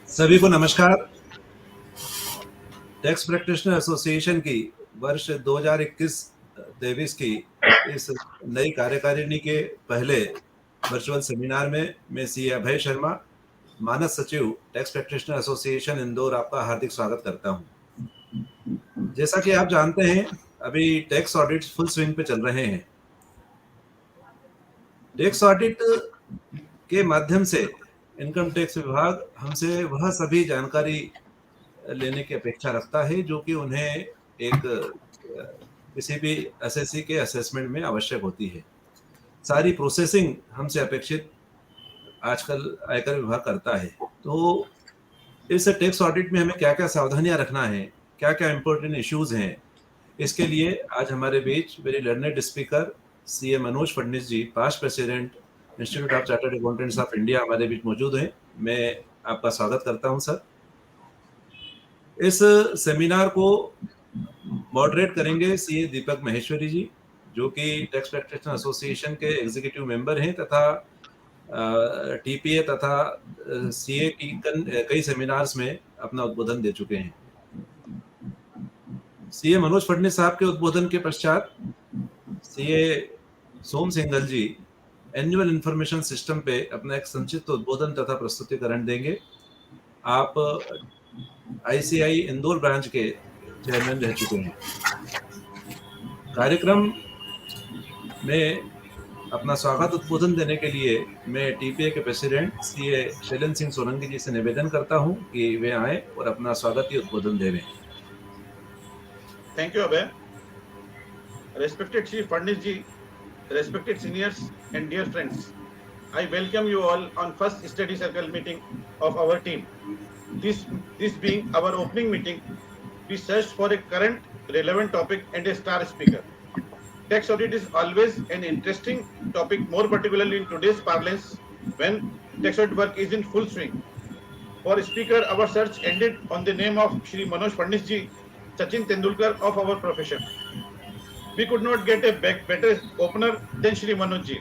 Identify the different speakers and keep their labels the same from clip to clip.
Speaker 1: सभी को नमस्कार। टैक्स प्रैक्टिशनर एसोसिएशन की वर्ष 2021-23 की इस नई कार्यकारिणी के पहले वर्चुअल सेमिनार में मैं सी अभय शर्मा, मानद सचिव टैक्स प्रैक्टिशनर एसोसिएशन इंदौर, आपका हार्दिक स्वागत करता हूं। जैसा कि आप जानते हैं, अभी टैक्स ऑडिट फुल स्विंग पे चल रहे हैं। टैक्स ऑडिट के माध्यम से इनकम टैक्स विभाग हमसे वह सभी जानकारी लेने की अपेक्षा रखता है जो कि उन्हें एक किसी भी एसएससी के असेसमेंट में आवश्यक होती है। सारी प्रोसेसिंग हमसे अपेक्षित आजकल आयकर विभाग करता है। तो इस टैक्स ऑडिट में हमें क्या क्या सावधानियां रखना है, क्या क्या इंपॉर्टेंट इश्यूज हैं, इसके लिए आज हमारे बीच very learned speaker CA Manoj Phadnis ji, past president Institute of Chartered Accountants of India, हमारे बीच मौजूद हैं। मैं आपका स्वागत करता हूं सर। इस सेमिनार को मॉडरेट करेंगे सीए दीपक महेश्वरी जी, जो कि टैक्स प्रैक्टिशनर एसोसिएशन के एग्जीक्यूटिव मेंबर हैं तथा टीपीए तथा सीए की कई सेमिनार्स में अपना उद्बोधन दे चुके हैं। सीए मनोज फडनिस साहब के उद्बोधन के पश्चात सीए सोम सिंघल जी एनुअल इंफॉर्मेशन सिस्टम पे अपना एक संक्षिप्त उद्बोधन तथा प्रस्तुतिकरण देंगे। आप आईसीआई इंदौर ब्रांच के चेयरमैन रह चुके हैं। कार्यक्रम में अपना स्वागत उद्बोधन देने के लिए मैं टीपीए के प्रेसिडेंट सीए शैलेंद्र सिंह सोलंकी जी से निवेदन करता हूं कि वे आए और अपना स्वागत उद्बोधन देवें।
Speaker 2: Thank you, Abhay. Respected Chief Fadnis ji, respected seniors and dear friends, I welcome you all on first study circle meeting of our team. This being our opening meeting, we searched for a current, relevant topic and a star speaker. Tax audit is always an interesting topic, more particularly in today's parlance when tax audit work is in full swing. For speaker, our search ended on the name of Shri Manoj Fadnis ji, Sachin Tendulkar of our profession. We could not get a better opener than Shri Manoj ji.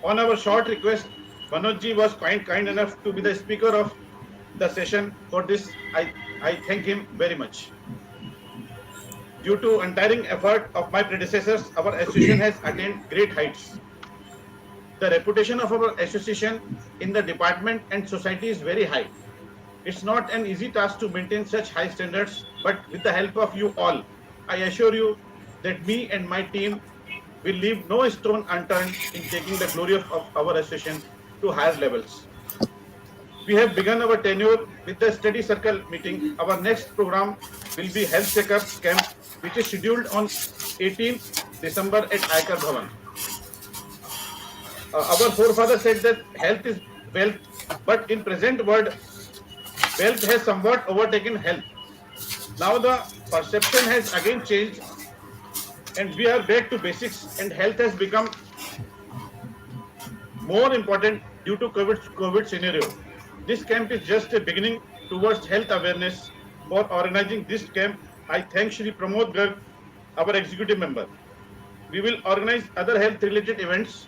Speaker 2: On our short request, Manoj ji was kind enough to be the speaker of the session. For this, I thank him very much. Due to untiring effort of my predecessors, our association has attained great heights. The reputation of our association in the department and society is very high. It's not an easy task to maintain such high standards, but with the help of you all, I assure you that me and my team will leave no stone unturned in taking the glory of our association to higher levels. We have begun our tenure with the study circle meeting. Our next program will be health checkup camp, which is scheduled on 18th December at Aikar Bhavan. Our forefathers said that health is wealth, but in present world, wealth has somewhat overtaken health. Now the perception has again changed and we are back to basics, and health has become more important due to COVID scenario. This camp is just a beginning towards health awareness. For organizing this camp, I thank Shri Pramod Garg, our executive member. We will organize other health related events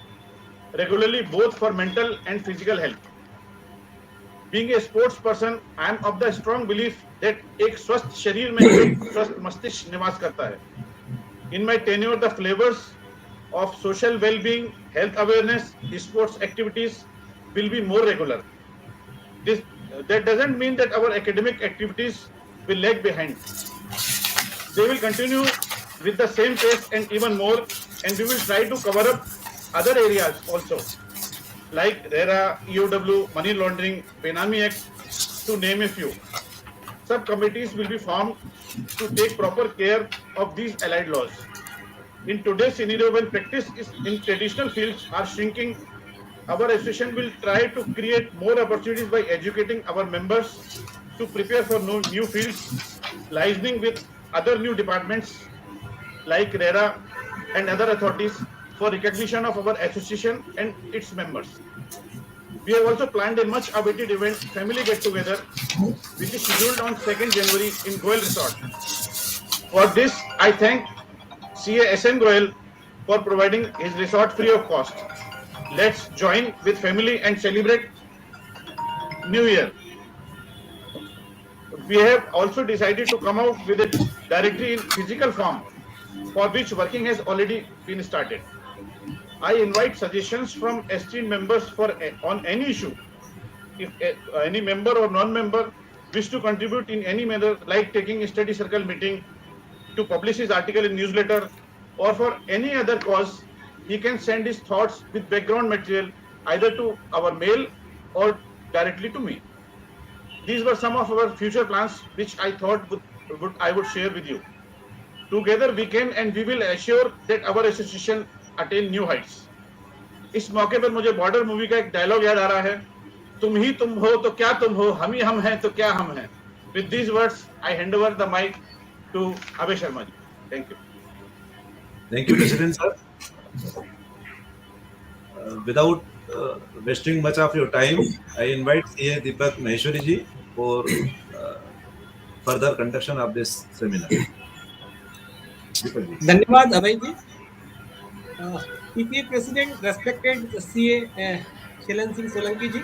Speaker 2: regularly, both for mental and physical health. Being a sports person, I am of the strong belief that एक स्वस्थ शरीर में एक स्वस्थ मस्तिष्क निवास करता है. In my tenure, the flavors of social well-being, health awareness, sports activities will be more regular. That doesn't mean that our academic activities will lag behind. They will continue with the same pace and even more, and we will try to cover up other areas also, like RERA, EOW, money laundering, Benami Act, to name a few. Subcommittees will be formed to take proper care of these allied laws. In today's scenario, when practice is in traditional fields are shrinking, our association will try to create more opportunities by educating our members to prepare for new fields, liaising with other new departments like RERA and other authorities for recognition of our association and its members. We have also planned a much awaited event, family get-together, which is scheduled on 2nd January in Goel Resort. For this, I thank CA SM Goel for providing his resort free of cost. Let's join with family and celebrate new year. We have also decided to come out with a directory in physical form, for which working has already been started. I invite suggestions from esteemed members on any issue. If any member or non-member wish to contribute in any manner, like taking a study circle meeting, to publish his article in newsletter, or for any other cause, he can send his thoughts with background material either to our mail or directly to me. These were some of our future plans which I thought I would share with you. Together we can and we will assure that our association attain new heights. इस मौके पर मुझे border movie का एक dialogue याद आ रहा है, तुम ही तुम हो तो क्या तुम हो, हम ही हम हैं तो क्या हम हैं. With these words, I hand over the mic to Abhay Sharma ji. Thank you.
Speaker 1: Thank you, President sir. Without wasting much of your time, I invite CA Deepak Maheshwari ji for further conduction of this seminar.
Speaker 3: धन्यवाद Abhay ji. PPA President, respected CA Shailan Singh Solanki ji,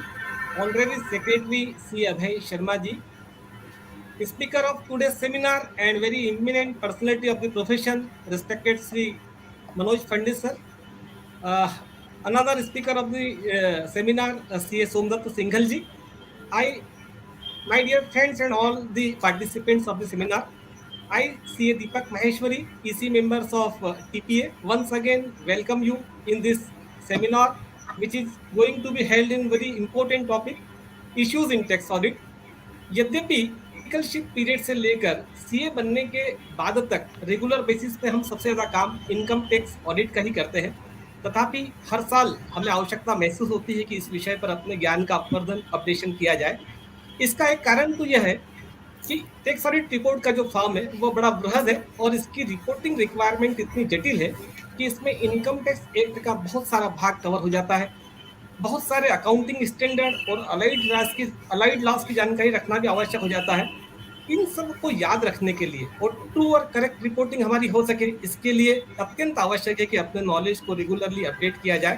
Speaker 3: Honorary Secretary CA Abhay Sharma ji, Speaker of today's seminar and very eminent personality of the profession, respected Sri Manoj Fadnis sir. Another speaker of the seminar, CA Somdat Singhal ji. My dear friends and all the participants of the seminar, I, CA Deepak Maheshwari, EC members of TPA, once again welcome you in this seminar, which is going to be held in very important topic, issues in tax audit. यद्यपि ship period से लेकर CA बनने के बाद तक regular basis पे हम सबसे ज़्यादा काम इनकम टैक्स ऑडिट का ही करते हैं, तथापि हर साल हमें आवश्यकता महसूस होती है कि इस विषय पर अपने ज्ञान का अपवर्धन अपडेशन किया जाए. इसका एक कारण तो यह है कि टैक्स ऑडिट रिपोर्ट का जो फॉर्म है वो बड़ा बृहद है और इसकी रिपोर्टिंग रिक्वायरमेंट इतनी जटिल है कि इसमें इनकम टैक्स एक्ट का बहुत सारा भाग कवर हो जाता है. बहुत सारे अकाउंटिंग स्टैंडर्ड और अलाइड लॉस की जानकारी रखना भी आवश्यक हो जाता है. इन सब को याद रखने के लिए और ट्रू और करेक्ट रिपोर्टिंग हमारी हो सके, इसके लिए अत्यंत आवश्यक है कि अपने नॉलेज को रेगुलरली अपडेट किया जाए.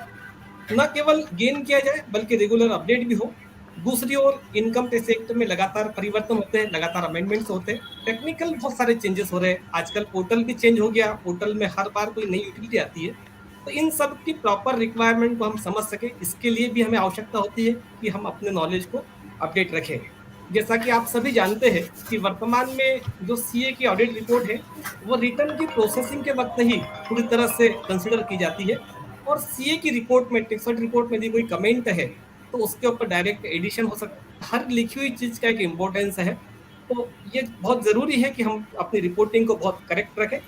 Speaker 3: न केवल गेन किया जाए बल्कि रेगुलर अपडेट भी हो. दूसरी ओर इनकम टैक्स एक्ट में लगातार परिवर्तन होते हैं, लगातार अमेंडमेंट्स होते हैं, टेक्निकल बहुत सारे चेंजेस हो रहे हैं. आजकल पोर्टल भी चेंज हो गया, पोर्टल में हर बार कोई नई यूटिलिटी आती है. तो इन सब की प्रॉपर रिक्वायरमेंट को हम समझ सके, इसके लिए भी हमें आवश्यकता होती है कि हम अपने नॉलेज को अपडेट रखें. जैसा कि आप सभी जानते हैं कि वर्तमान में जो सीए की ऑडिट रिपोर्ट है वो रिटर्न की प्रोसेसिंग के वक्त ही पूरी तरह से कंसिडर की जाती है और सीए की रिपोर्ट में, टैक्स ऑडिट रिपोर्ट में यदि कोई कमेंट है तो उसके ऊपर डायरेक्ट एडिशन हो सकता है. हर लिखी हुई चीज़ का एक इम्पोर्टेंस है, तो ये बहुत ज़रूरी है कि हम अपनी रिपोर्टिंग को बहुत करेक्ट रखें.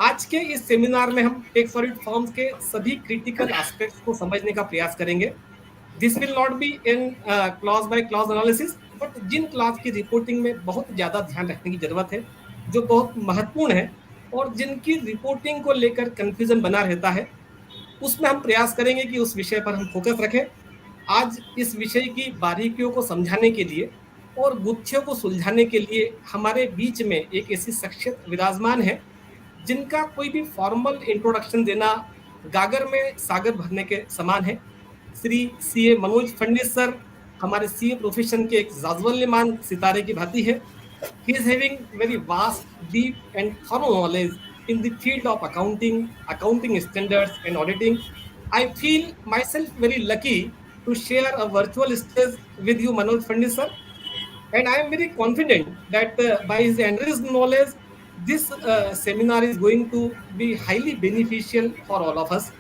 Speaker 3: आज के इस सेमिनार में हम टैक्स ऑडिट फॉर्म्स के सभी क्रिटिकल एस्पेक्ट्स को समझने का प्रयास करेंगे. This will not be in clause by clause analysis, but जिन क्लॉज की रिपोर्टिंग में बहुत ज़्यादा ध्यान रखने की जरूरत है, जो बहुत महत्वपूर्ण है और जिनकी रिपोर्टिंग को लेकर कन्फ्यूजन बना रहता है, उसमें हम प्रयास करेंगे कि उस विषय पर हम फोकस रखें. आज इस विषय की बारीकियों को समझाने के लिए और गुत्थियों को सुलझाने के लिए हमारे बीच में एक ऐसी शख्सियत विराजमान है जिनका कोई भी फॉर्मल इंट्रोडक्शन देना गागर में सागर भरने के समान है. श्री सीए मनोज फडनिस सर हमारे सीए प्रोफेशन के एक जाज्वल्यमान सितारे की भांति है. He is having very vast, deep and thorough knowledge in the field of accounting standards and auditing. I feel myself very lucky to share a virtual stage with you, Manoj Fadnis sir, and I am very confident that by his enriched knowledge, this seminar is going to be highly beneficial for all of us.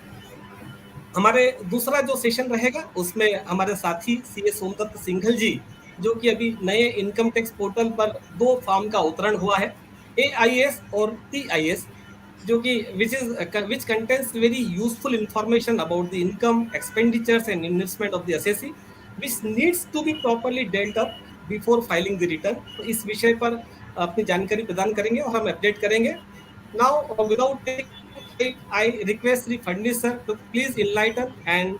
Speaker 3: हमारे दूसरा जो session रहेगा उसमें हमारे साथी CA Somdutt Singhal जी, जो कि अभी नए इनकम टैक्स पोर्टल पर 2 फॉर्म का अवतरण हुआ है, AIS और TIS, जो कि which contains very useful information about the income, expenditures and investment of the assessee, which needs to be properly dealt up before filing the return. तो इस विषय पर अपनी जानकारी प्रदान करेंगे और हम अपडेट करेंगे. Now, without taking time, I request Sri Fadnis sir to please enlighten and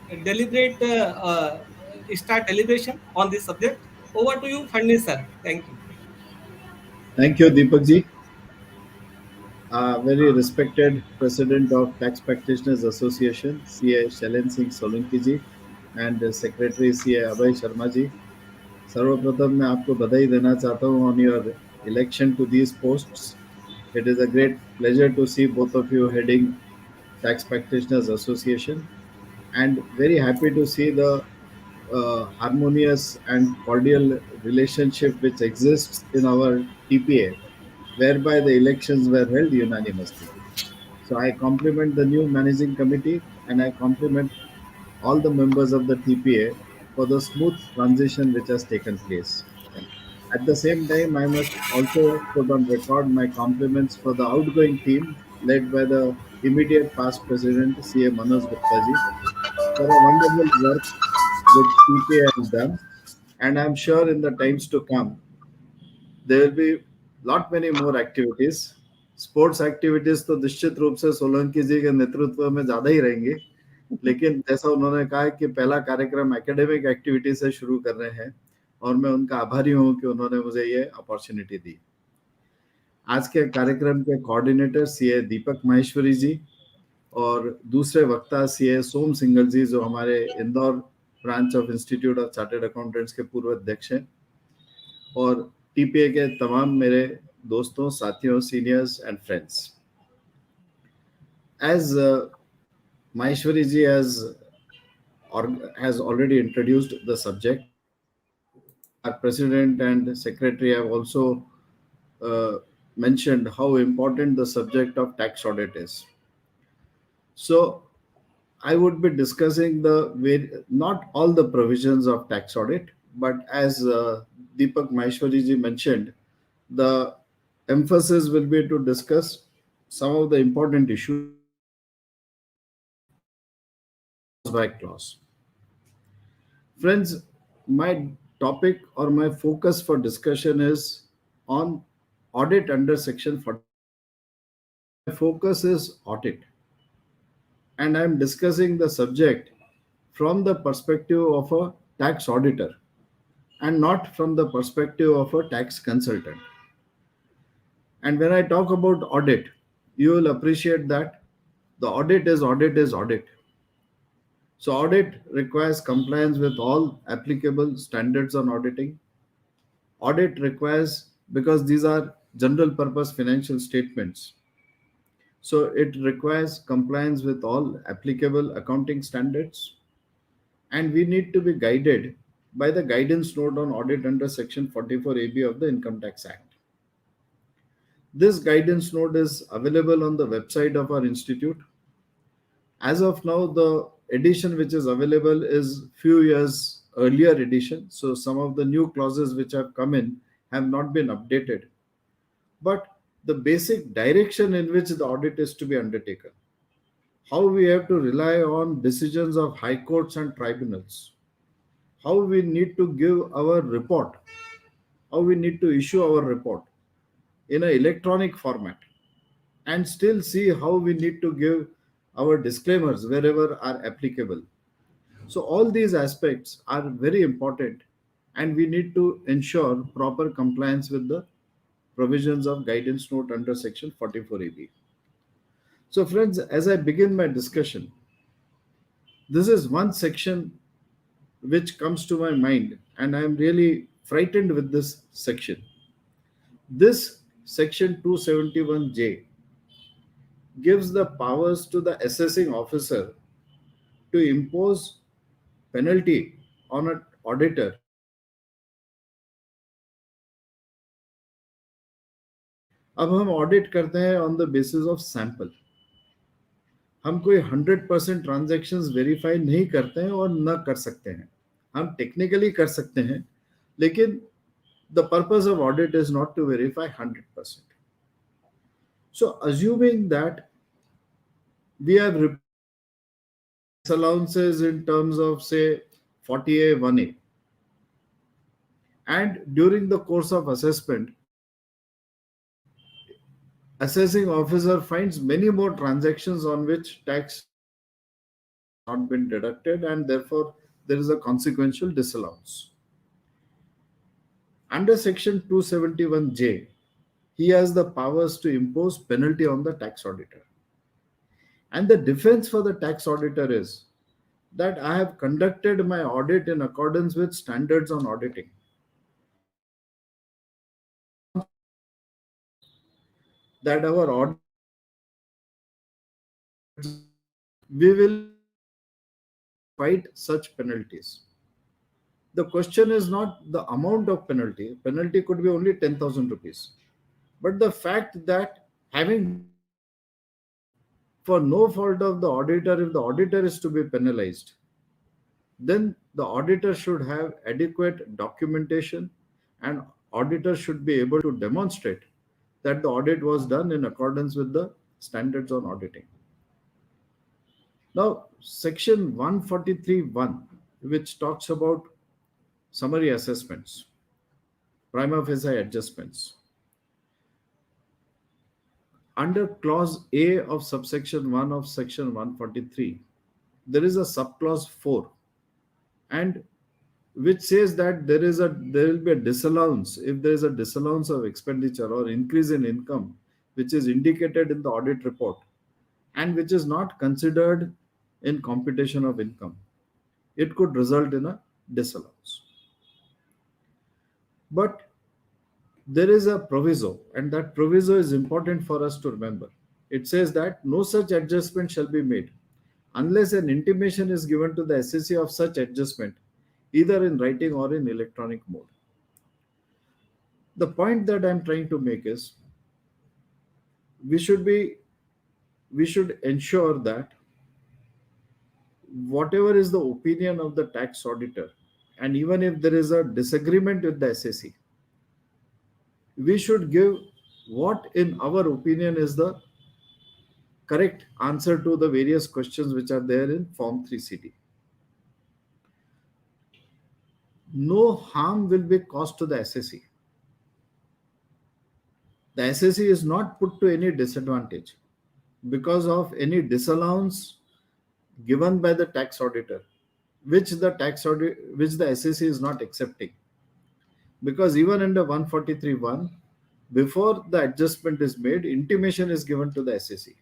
Speaker 3: start deliberation on this subject. Over to you, Fadnis sir. Thank you.
Speaker 4: Thank you, Deepak ji. Very respected President of Tax Practitioners Association, CA Shailen Singh Solanki ji, and Secretary CA Abhay Sharma ji, सर्वप्रथम मैं आपको बधाई देना चाहता हूँ on your election to these posts. It is a great pleasure to see both of you heading Tax Practitioners Association, and very happy to see the harmonious and cordial relationship which exists in our TPA, whereby the elections were held unanimously. So I compliment the new managing committee, and I compliment all the members of the TPA for the smooth transition which has taken place. At the same time, I must also put on record my compliments for the outgoing team led by the immediate past president, CA Manoj Gupta ji, for a wonderful work which TPA has done. And I'm sure in the times to come, there will be lot many more activities. Sports activities तो निश्चित रूप से सोलंकी जी के नेतृत्व में ज्यादा ही रहेंगी, लेकिन जैसा उन्होंने कहा कि पहला कार्यक्रम एकेडमिक एक्टिविटी से शुरू कर रहे हैं, और मैं उनका आभारी हूं कि उन्होंने मुझे ये अपॉर्चुनिटी दी। आज के कार्यक्रम के कोऑर्डिनेटर सीए दीपक माहेश्वरी जी और दूसरे वक्ता सीए सोम सिंगल जी, जो हमारे Indore branch of institute of Chartered accountants के पूर्व अध्यक्ष हैं, और टीपीए के तमाम मेरे दोस्तों, साथियों, seniors and friends. As Maheshwari ji has already introduced the subject, our president and secretary have also uh, mentioned how important the subject of tax audit is. So I would be discussing not all the provisions of tax audit, but as Deepak Maheshwari ji mentioned, the emphasis will be to discuss some of the important issues clause by clause. Friends, my topic or my focus for discussion is on audit under section 40. My focus is audit, and I'm discussing the subject from the perspective of a tax auditor and not from the perspective of a tax consultant. And when I talk about audit, you will appreciate that the audit is audit is audit. So audit requires compliance with all applicable standards on auditing. Audit requires, because these are general purpose financial statements, so it requires compliance with all applicable accounting standards, and we need to be guided by the guidance note on audit under section 44AB of the Income Tax Act. This guidance note is available on the website of our institute. As of now, the edition which is available is few years earlier edition, so some of the new clauses which have come in have not been updated, but the basic direction in which the audit is to be undertaken, how we have to rely on decisions of high courts and tribunals, how we need to give our report, how we need to issue our report in an electronic format, and still see how we need to give our disclaimers wherever are applicable. So all these aspects are very important, and we need to ensure proper compliance with the provisions of guidance note under section 44AB. So friends, as I begin my discussion, this is one section which comes to my mind, and I am really frightened with this section. This section 271J gives the powers to the assessing officer to impose penalty on an auditor अब हम audit करते हैं on the basis of sample. हम कोई 100% transactions verify नहीं करते हैं और न कर सकते हैं। हम टेक्निकली कर सकते हैं, लेकिन the purpose of audit is not to verify 100%. So assuming that we have allowances in terms of say 40A 1A, and during the course of assessment, assessing officer finds many more transactions on which tax not been deducted, and therefore there is a consequential disallowance. Under section 271J, he has the powers to impose penalty on the tax auditor. And the defense for the tax auditor is that I have conducted my audit in accordance with standards on auditing. that our audit we will fight such penalties. The question is not the amount of penalty. Penalty could be only 10,000 rupees. But the fact that having for no fault of the auditor, if the auditor is to be penalized, then the auditor should have adequate documentation and auditor should be able to demonstrate that the audit was done in accordance with the standards on auditing. Now, section 143.1, which talks about summary assessments, prima facie adjustments. Under clause A of subsection 1 of section 143, there is a subclause 4, and which says that there will be a disallowance if there is a disallowance of expenditure or increase in income which is indicated in the audit report and which is not considered in computation of income. It could result in a disallowance. But there is a proviso, and that proviso is important for us to remember. It says that no such adjustment shall be made unless an intimation is given to the assessee of such adjustment, either in writing or in electronic mode. The point that I'm trying to make is we should ensure that whatever is the opinion of the tax auditor, and even if there is a disagreement with the assessee, we should give what in our opinion is the correct answer to the various questions which are there in form 3CD. No harm will be caused to the assessee. The assessee is not put to any disadvantage because of any disallowance given by the tax auditor, which the assessee is not accepting. Because even under 143.1, before the adjustment is made, intimation is given to the assessee.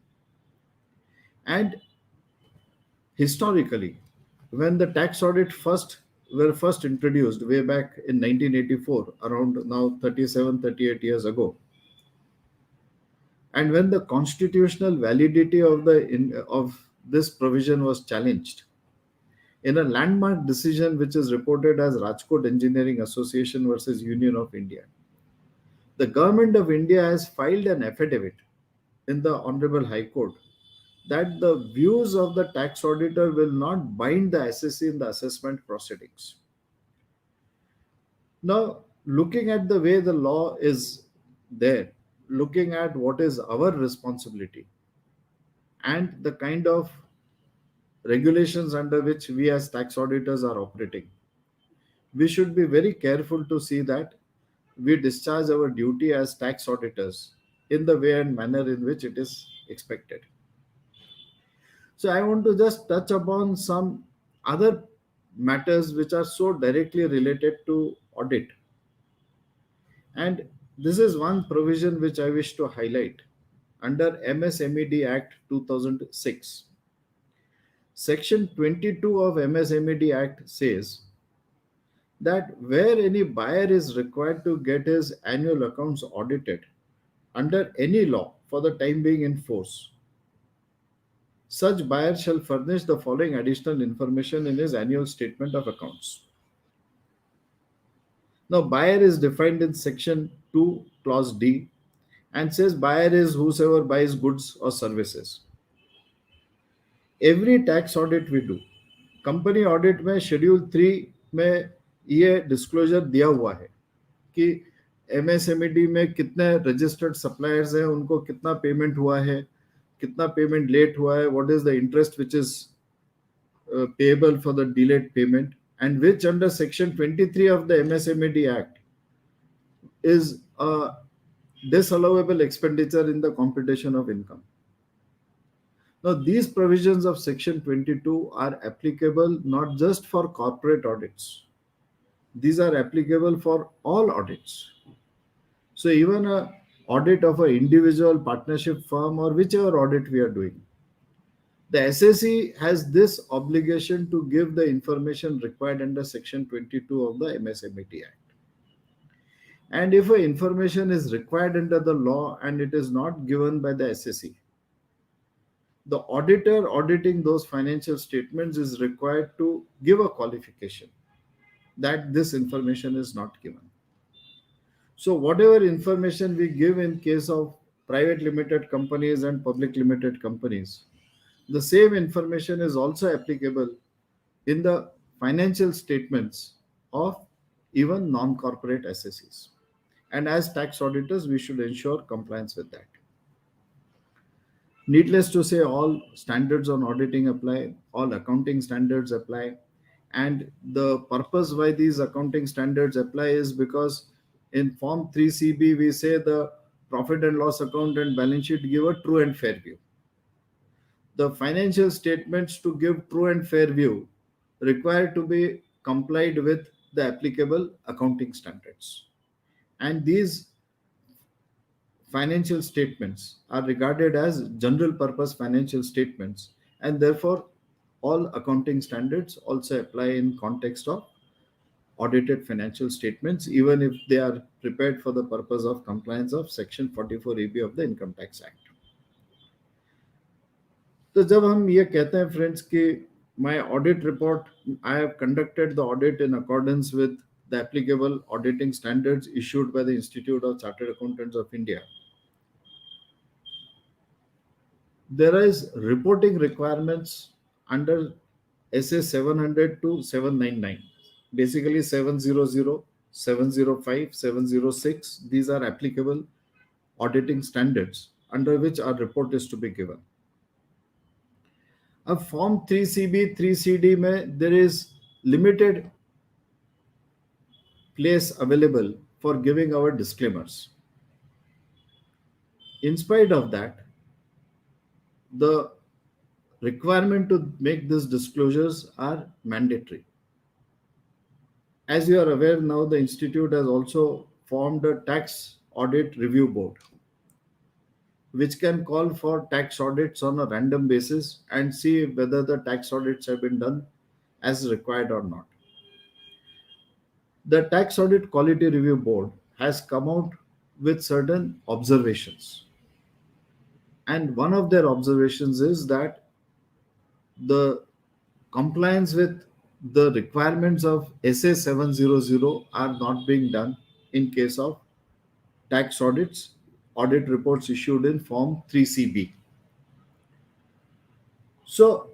Speaker 4: And historically, when the tax audit were first introduced way back in 1984, around now 38 years ago, and when the constitutional validity of this provision was challenged in a landmark decision which is reported as Rajkot Engineering Association versus Union of India, the government of India has filed an affidavit in the Honorable High Court that the views of the tax auditor will not bind the assessee in the assessment proceedings. Now, looking at the way the law is there, looking at what is our responsibility and the kind of regulations under which we as tax auditors are operating, we should be very careful to see that we discharge our duty as tax auditors in the way and manner in which it is expected. So I want to just touch upon some other matters which are so directly related to audit. And this is one provision which I wish to highlight under MSMED Act 2006. Section 22 of MSMED Act says that where any buyer is required to get his annual accounts audited under any law for the time being in force, such buyer shall furnish the following additional information in his annual statement of accounts. Now, buyer is defined in section 2, clause D, and says buyer is whosoever buys goods or services. Every tax audit we do, company audit में schedule 3 में ये disclosure दिया हुआ है कि MSMED में कितने registered suppliers हैं, उनको कितना पेमेंट हुआ है, कितना पेमेंट लेट हुआ है, what is the interest which is payable for the delayed payment, and which under section 23 of the MSMED Act is a disallowable expenditure in the computation of income. Now, these provisions of section 22 are applicable not just for corporate audits. These are applicable for all audits. So even an audit of an individual partnership firm or whichever audit we are doing, the assessee has this obligation to give the information required under section 22 of the MSMED Act. And if information is required under the law and it is not given by the SSE, the auditor auditing those financial statements is required to give a qualification that this information is not given. So whatever information we give in case of private limited companies and public limited companies, the same information is also applicable in the financial statements of even non-corporate SSEs. And as tax auditors, we should ensure compliance with that. Needless to say, all standards on auditing apply, all accounting standards apply. And the purpose why these accounting standards apply is because in Form 3CB, we say the profit and loss account and balance sheet give a true and fair view. The financial statements to give true and fair view require to be complied with the applicable accounting standards. And these financial statements are regarded as general purpose financial statements, and therefore all accounting standards also apply in context of audited financial statements, even if they are prepared for the purpose of compliance of section 44ab of the income tax act. तो जब हम ये कहते हैं friends कि my audit report, I have conducted the audit in accordance with the applicable auditing standards issued by the Institute of Chartered Accountants of India, there is reporting requirements under SA 700 to 799. Basically 700, 705, 706, these are applicable auditing standards under which our report is to be given. अब form 3CB 3CD में there is limited place available for giving our disclaimers. In spite of that, the requirement to make these disclosures are mandatory. As you are aware now, the institute has also formed a tax audit review board, which can call for tax audits on a random basis and see whether the tax audits have been done as required or not. The Tax Audit Quality Review Board has come out with certain observations. And one of their observations is that the compliance with the requirements of SA 700 are not being done in case of tax audits, audit reports issued in Form 3CB. So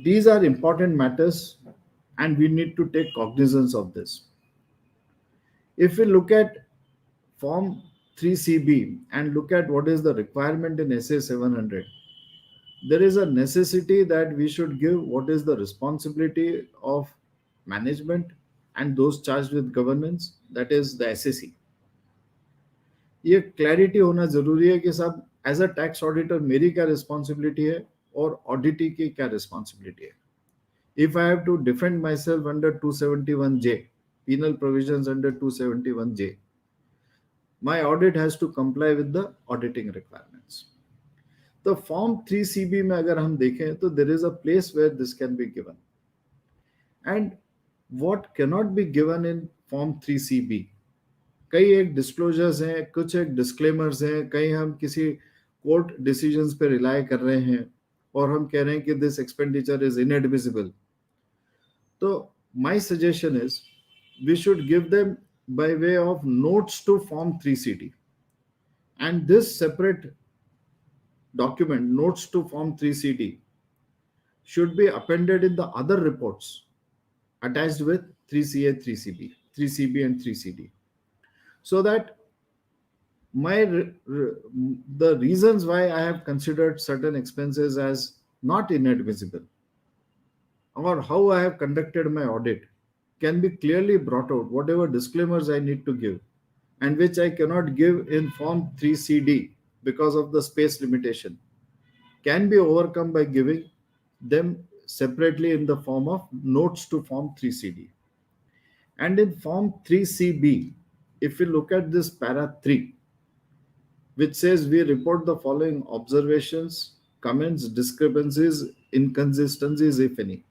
Speaker 4: these are important matters and we need to take cognizance of this. If we look at Form 3CB and look at what is the requirement in SA 700, there is a necessity that we should give what is the responsibility of management and those charged with governance, that is the SSE. ये clarity होना जरूरी है कि साहब as a tax auditor मेरी क्या responsibility है और ऑडिटी की क्या रिस्पॉन्सिबिलिटी है. If I have to defend myself under 271J, penal provisions under 271J, my audit has to comply with the auditing requirements. The Form 3CB में अगर हम देखें तो there is a place where this can be given. And what cannot be given in Form 3CB? कई एक disclosures हैं, कुछ एक डिस्क्लेमर्स हैं, कई हम किसी कोर्ट डिसीजंस पे रिलाई कर रहे हैं और हम कह रहे हैं कि दिस एक्सपेंडिचर इज इनएडमिसिबल. तो my suggestion is we should give them by way of notes to Form 3CD. And this separate document, notes to Form 3CD, should be appended in the other reports attached with 3CA, 3CB, 3CB and 3CD. So that the reasons why I have considered certain expenses as not inadmissible or how I have conducted my audit can be clearly brought out, whatever disclaimers I need to give and which I cannot give in Form 3CD because of the space limitation can be overcome by giving them separately in the form of notes to Form 3CD. And in Form 3CB, if we look at this para 3, which says we report the following observations, comments, discrepancies, inconsistencies, if any.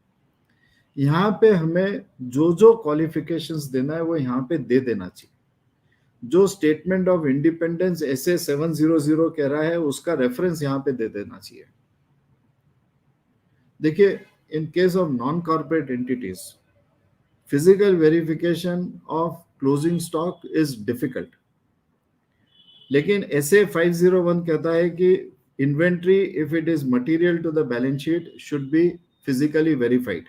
Speaker 4: यहाँ पे हमें जो जो qualifications देना है वो यहाँ पे दे देना चाहिए. जो स्टेटमेंट ऑफ इंडिपेंडेंस SA 700 कह रहा है उसका रेफरेंस यहां पे दे देना चाहिए. देखिए, in case of non corporate entities, physical verification of closing stock is difficult. लेकिन SA 501 कहता है कि inventory if it is material to the balance sheet should be physically verified.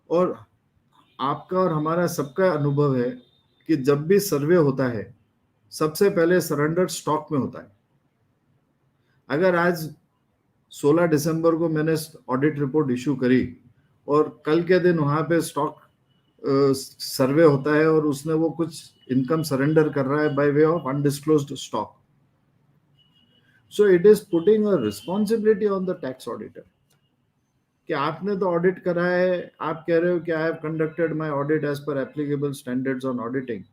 Speaker 4: और आपका और हमारा सबका अनुभव है कि जब भी सर्वे होता है सबसे पहले सरेंडर स्टॉक में होता है. अगर आज 16 दिसंबर को मैंने ऑडिट रिपोर्ट इशू करी और कल के दिन वहां पे स्टॉक सर्वे होता है और उसने वो कुछ इनकम सरेंडर कर रहा है by way of undisclosed stock, so it is putting a responsibility on the tax auditor कि आपने तो ऑडिट करा है, आप कह रहे हो कि I have conducted my audit as per applicable standards on auditing.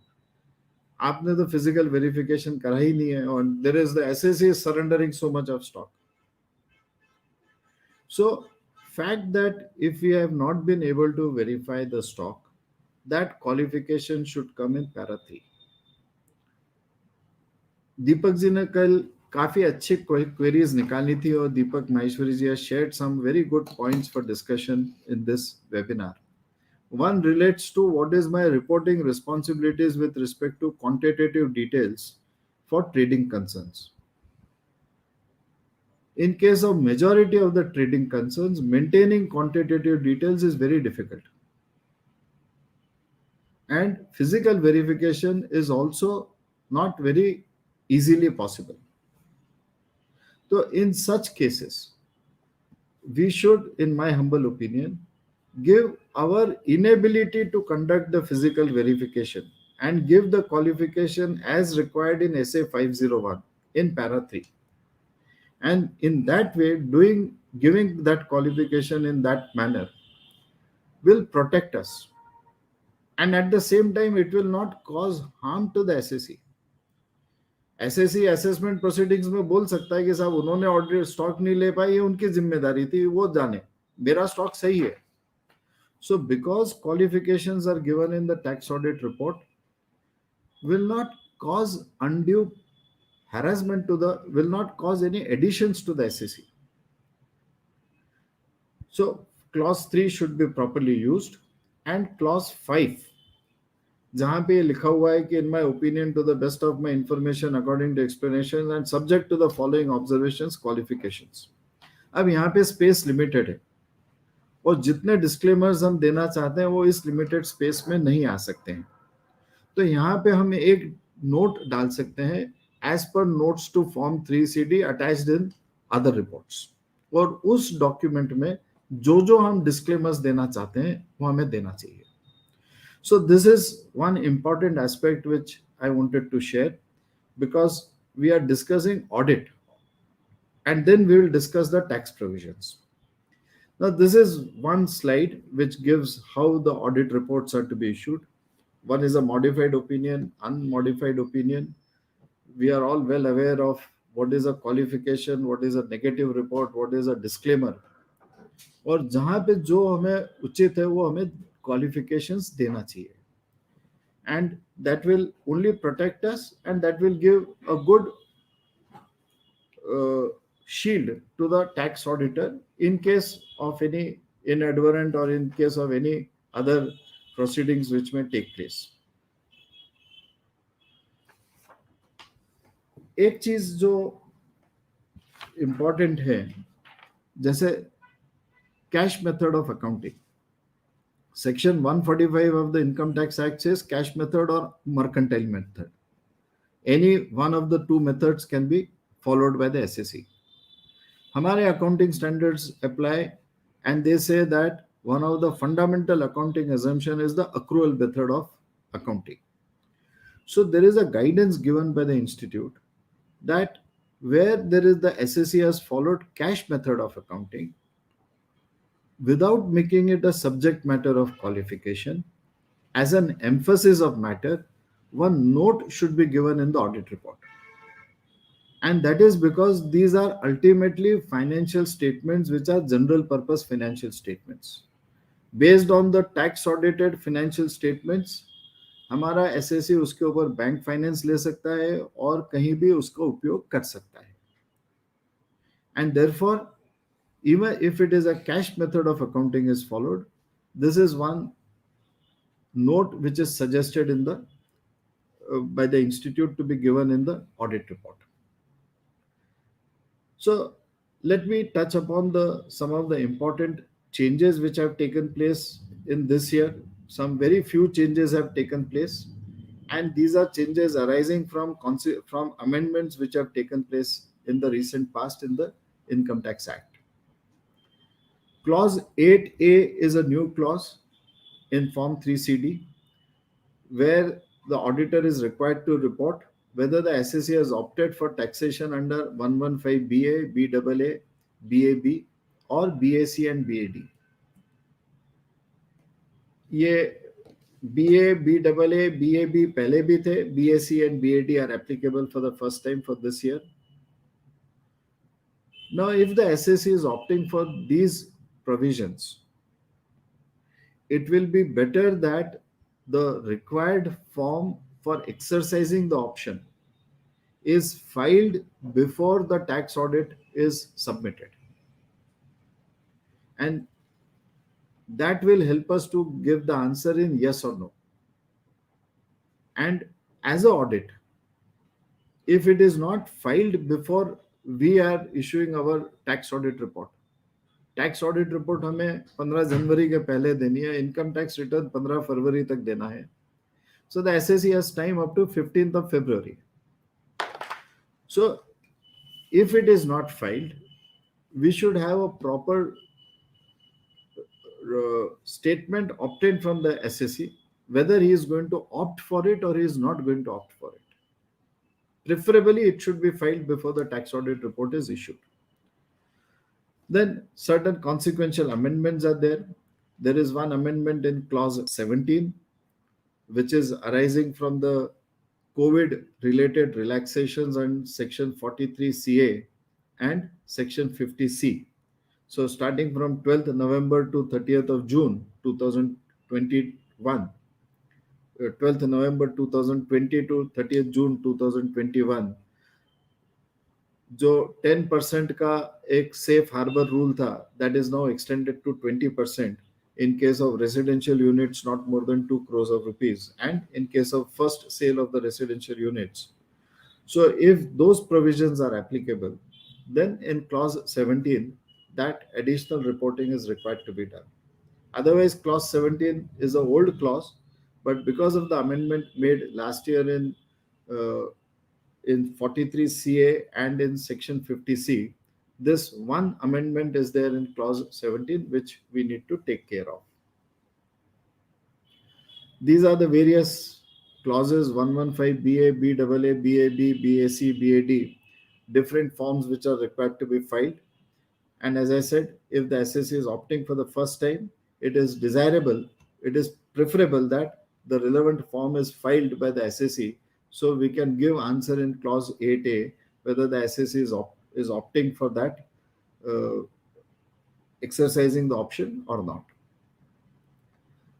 Speaker 4: आपने तो फिजिकल वेरिफिकेशन करा ही नहीं है और there is the SSC surrendering so much of stock. So, fact that if we have not been able to verify the stock, that qualification should come in para 3. Deepak ji ने कल काफी अच्छी क्वेरीज निकाली थी और दीपक माहेश्वरी जी has shared some very good points for discussion in this webinar. One relates to what is my reporting responsibilities with respect to quantitative details for trading concerns. In case of majority of the trading concerns, maintaining quantitative details is very difficult. And physical verification is also not very easily possible. So in such cases, we should, in my humble opinion, give our inability to conduct the physical verification and give the qualification as required in SA 501 in para 3. And in that way, giving that qualification in that manner will protect us. And at the same time, it will not cause harm to the SSC. SSC assessment proceedings में बोल सकता है कि साहब उन्होंने order stock नहीं ले पाई, ये उनकी जिम्मेदारी थी, वो जाने, मेरा स्टॉक सही है. So because qualifications are given in the tax audit report will not cause undue harassment will not cause any additions to the SSC. So clause 3 should be properly used, and clause 5 जहां पे लिखा हुआ है कि in my opinion to the best of my information according to explanations and subject to the following observations qualifications. अब यहाँ पे space limited है और जितने डिस्क्लेमर्स हम देना चाहते हैं वो इस लिमिटेड स्पेस में नहीं आ सकते हैं. तो यहाँ पे हम एक नोट डाल सकते हैं as per notes to form 3CD attached in other reports, और उस डॉक्यूमेंट में जो जो हम डिस्क्लेमर्स देना चाहते हैं वो हमें देना चाहिए. So this is one important aspect which I wanted to share, because we are discussing audit and then we will discuss the tax provisions. Now this is one slide which gives how the audit reports are to be issued. One is a modified opinion, unmodified opinion. We are all well aware of what is a qualification, what is a negative report, what is a disclaimer. और जहां पे जो हमें उचित है वो हमें qualifications देना चाहिए. And that will only protect us and that will give a good shield to the tax auditor in case of any inadvertent or in case of any other proceedings which may take place. एक चीज जो important है, जैसे cash method of accounting. Section 145 of the Income Tax Act says cash method or mercantile method. Any one of the two methods can be followed by the SSC. हमारे accounting standards apply and they say that one of the fundamental accounting assumption is the accrual method of accounting. So there is a guidance given by the institute that where there is the SSC has followed cash method of accounting, without making it a subject matter of qualification, as an emphasis of matter, one note should be given in the audit report. And that is because these are ultimately financial statements which are general purpose financial statements. Based on the tax audited financial statements, हमारा SSC उसके ऊपर bank finance ले सकता है और कहीं भी उसका उपयोग कर सकता है. And therefore, even if it is a cash method of accounting is followed, this is one note which is suggested in the by the institute to be given in the audit report. So let me touch upon the some of the important changes which have taken place in this year. Some very few changes have taken place, and these are changes arising from amendments which have taken place in the recent past in the Income Tax Act. Clause 8A is a new clause in Form 3CD where the auditor is required to report whether the SSE has opted for taxation under 115BA, BAA, BAB or BAC and BAD. ये BA, BAA, BAB पहले भी थे. BAC and BAD are applicable for the first time for this year. Now, if the SSE is opting for these provisions, it will be better that the required form for exercising the option is filed before the tax audit is submitted. And that will help us to give the answer in yes or no. And as an audit, if it is not filed before we are issuing our tax audit report, tax audit report हमें 15 जनवरी के पहले देनी है, income tax return 15 फरवरी तक देना है. So the SSE has time up to 15th of February. So if it is not filed, we should have a proper statement obtained from the SSE whether he is going to opt for it or he is not going to opt for it. Preferably, it should be filed before the tax audit report is issued. Then certain consequential amendments are there. There is one amendment in clause 17, which is arising from the COVID related relaxations and section 43CA and section 50C. So starting from 12th November to 30th of June 2021, 12th November 2020 to 30th June 2021, जो 10% का एक safe harbour rule था, that is now extended to 20% in case of residential units not more than 2 crores of rupees and in case of first sale of the residential units. So if those provisions are applicable, then in clause 17, that additional reporting is required to be done. Otherwise, clause 17 is an old clause, but because of the amendment made last year in 43CA and in section 50C, this one amendment is there in clause 17, which we need to take care of. These are the various clauses 115BA, BAA, BAB, BAC, BAD, different forms which are required to be filed. And as I said, if the SSE is opting for the first time, it is desirable, it is preferable that the relevant form is filed by the SSE so we can give answer in clause 8A whether the SSE is opting for that, exercising the option or not.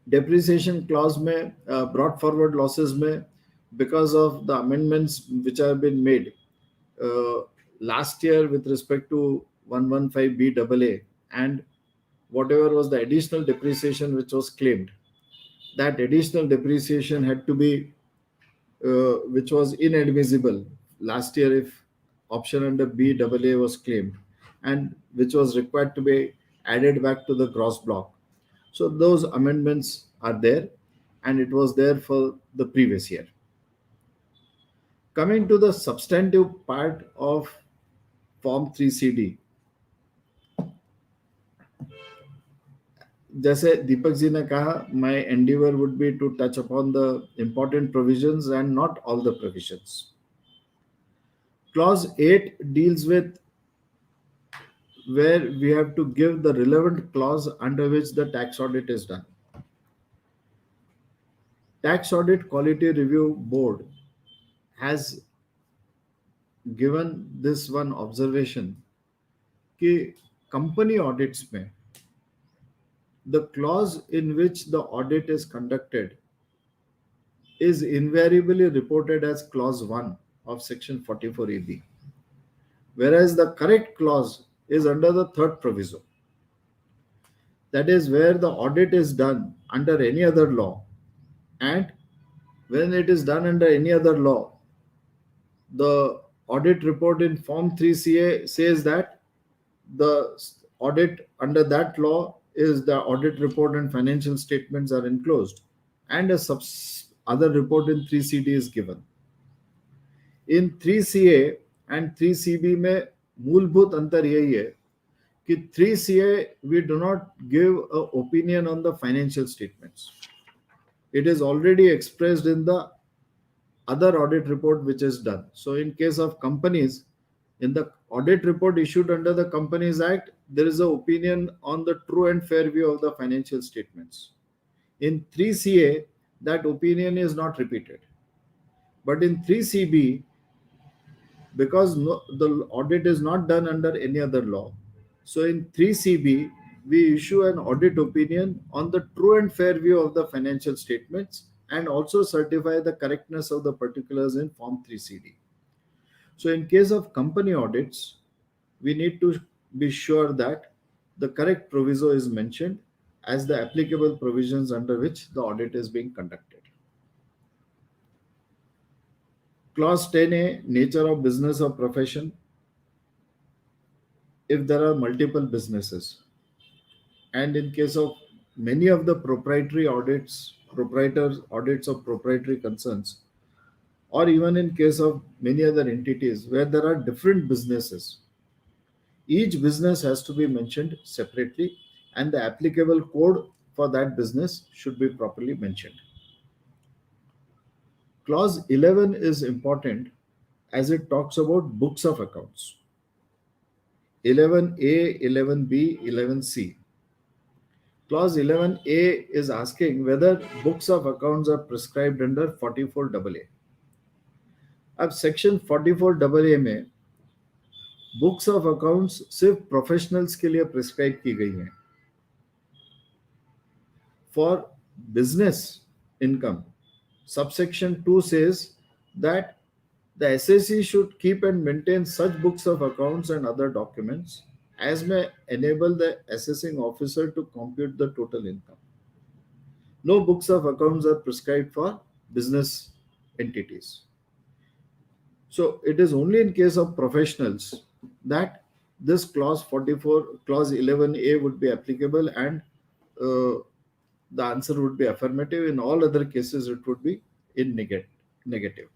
Speaker 4: Depreciation clause में brought forward losses में, because of the amendments which have been made last year with respect to 115BAA and whatever was the additional depreciation which was claimed, that additional depreciation had to be which was inadmissible last year if option under BAA was claimed and which was required to be added back to the gross block. So those amendments are there and it was there for the previous year. Coming to the substantive part of Form 3CD, जैसे दीपक जी ने कहा, my endeavor would be to touch upon the important provisions and not all the provisions. Clause 8 deals with where we have to give the relevant clause under which the tax audit is done. Tax Audit Quality Review Board has given this one observation कि company audits में the clause in which the audit is conducted is invariably reported as clause 1 of section 44AB, whereas the correct clause is under the third proviso. That is where the audit is done under any other law, and when it is done under any other law, the audit report in Form 3CA says that the audit under that law is the audit report and financial statements are enclosed, and a other report in 3CD is given. In 3CA and 3CB में मूलभूत अंतर यही है कि 3CA we do not give a opinion on the financial statements. It is already expressed in the other audit report which is done. So in case of companies, in the audit report issued under the Companies Act, there is an opinion on the true and fair view of the financial statements. In 3CA, that opinion is not repeated. But in 3CB, because the audit is not done under any other law, so in 3CB, we issue an audit opinion on the true and fair view of the financial statements and also certify the correctness of the particulars in Form 3CD. So in case of company audits, we need to be sure that the correct proviso is mentioned as the applicable provisions under which the audit is being conducted. Clause 10A, nature of business or profession. If there are multiple businesses, and in case of many of the proprietary audits, proprietors audits of proprietary concerns, or even in case of many other entities where there are different businesses, each business has to be mentioned separately, and the applicable code for that business should be properly mentioned. Clause 11 is important as it talks about books of accounts. 11A, 11B, 11C. Clause 11A is asking whether books of accounts are prescribed under 44AA. अब section 44AA में books of accounts सिर्फ professionals के लिए prescribe की गई हैं. For business income, subsection 2 says that the SAC should keep and maintain such books of accounts and other documents as may enable the assessing officer to compute the total income. No books of accounts are prescribed for business entities. So it is only in case of professionals that this clause 44, clause 11A would be applicable, and the answer would be affirmative. In all other cases, it would be in negative.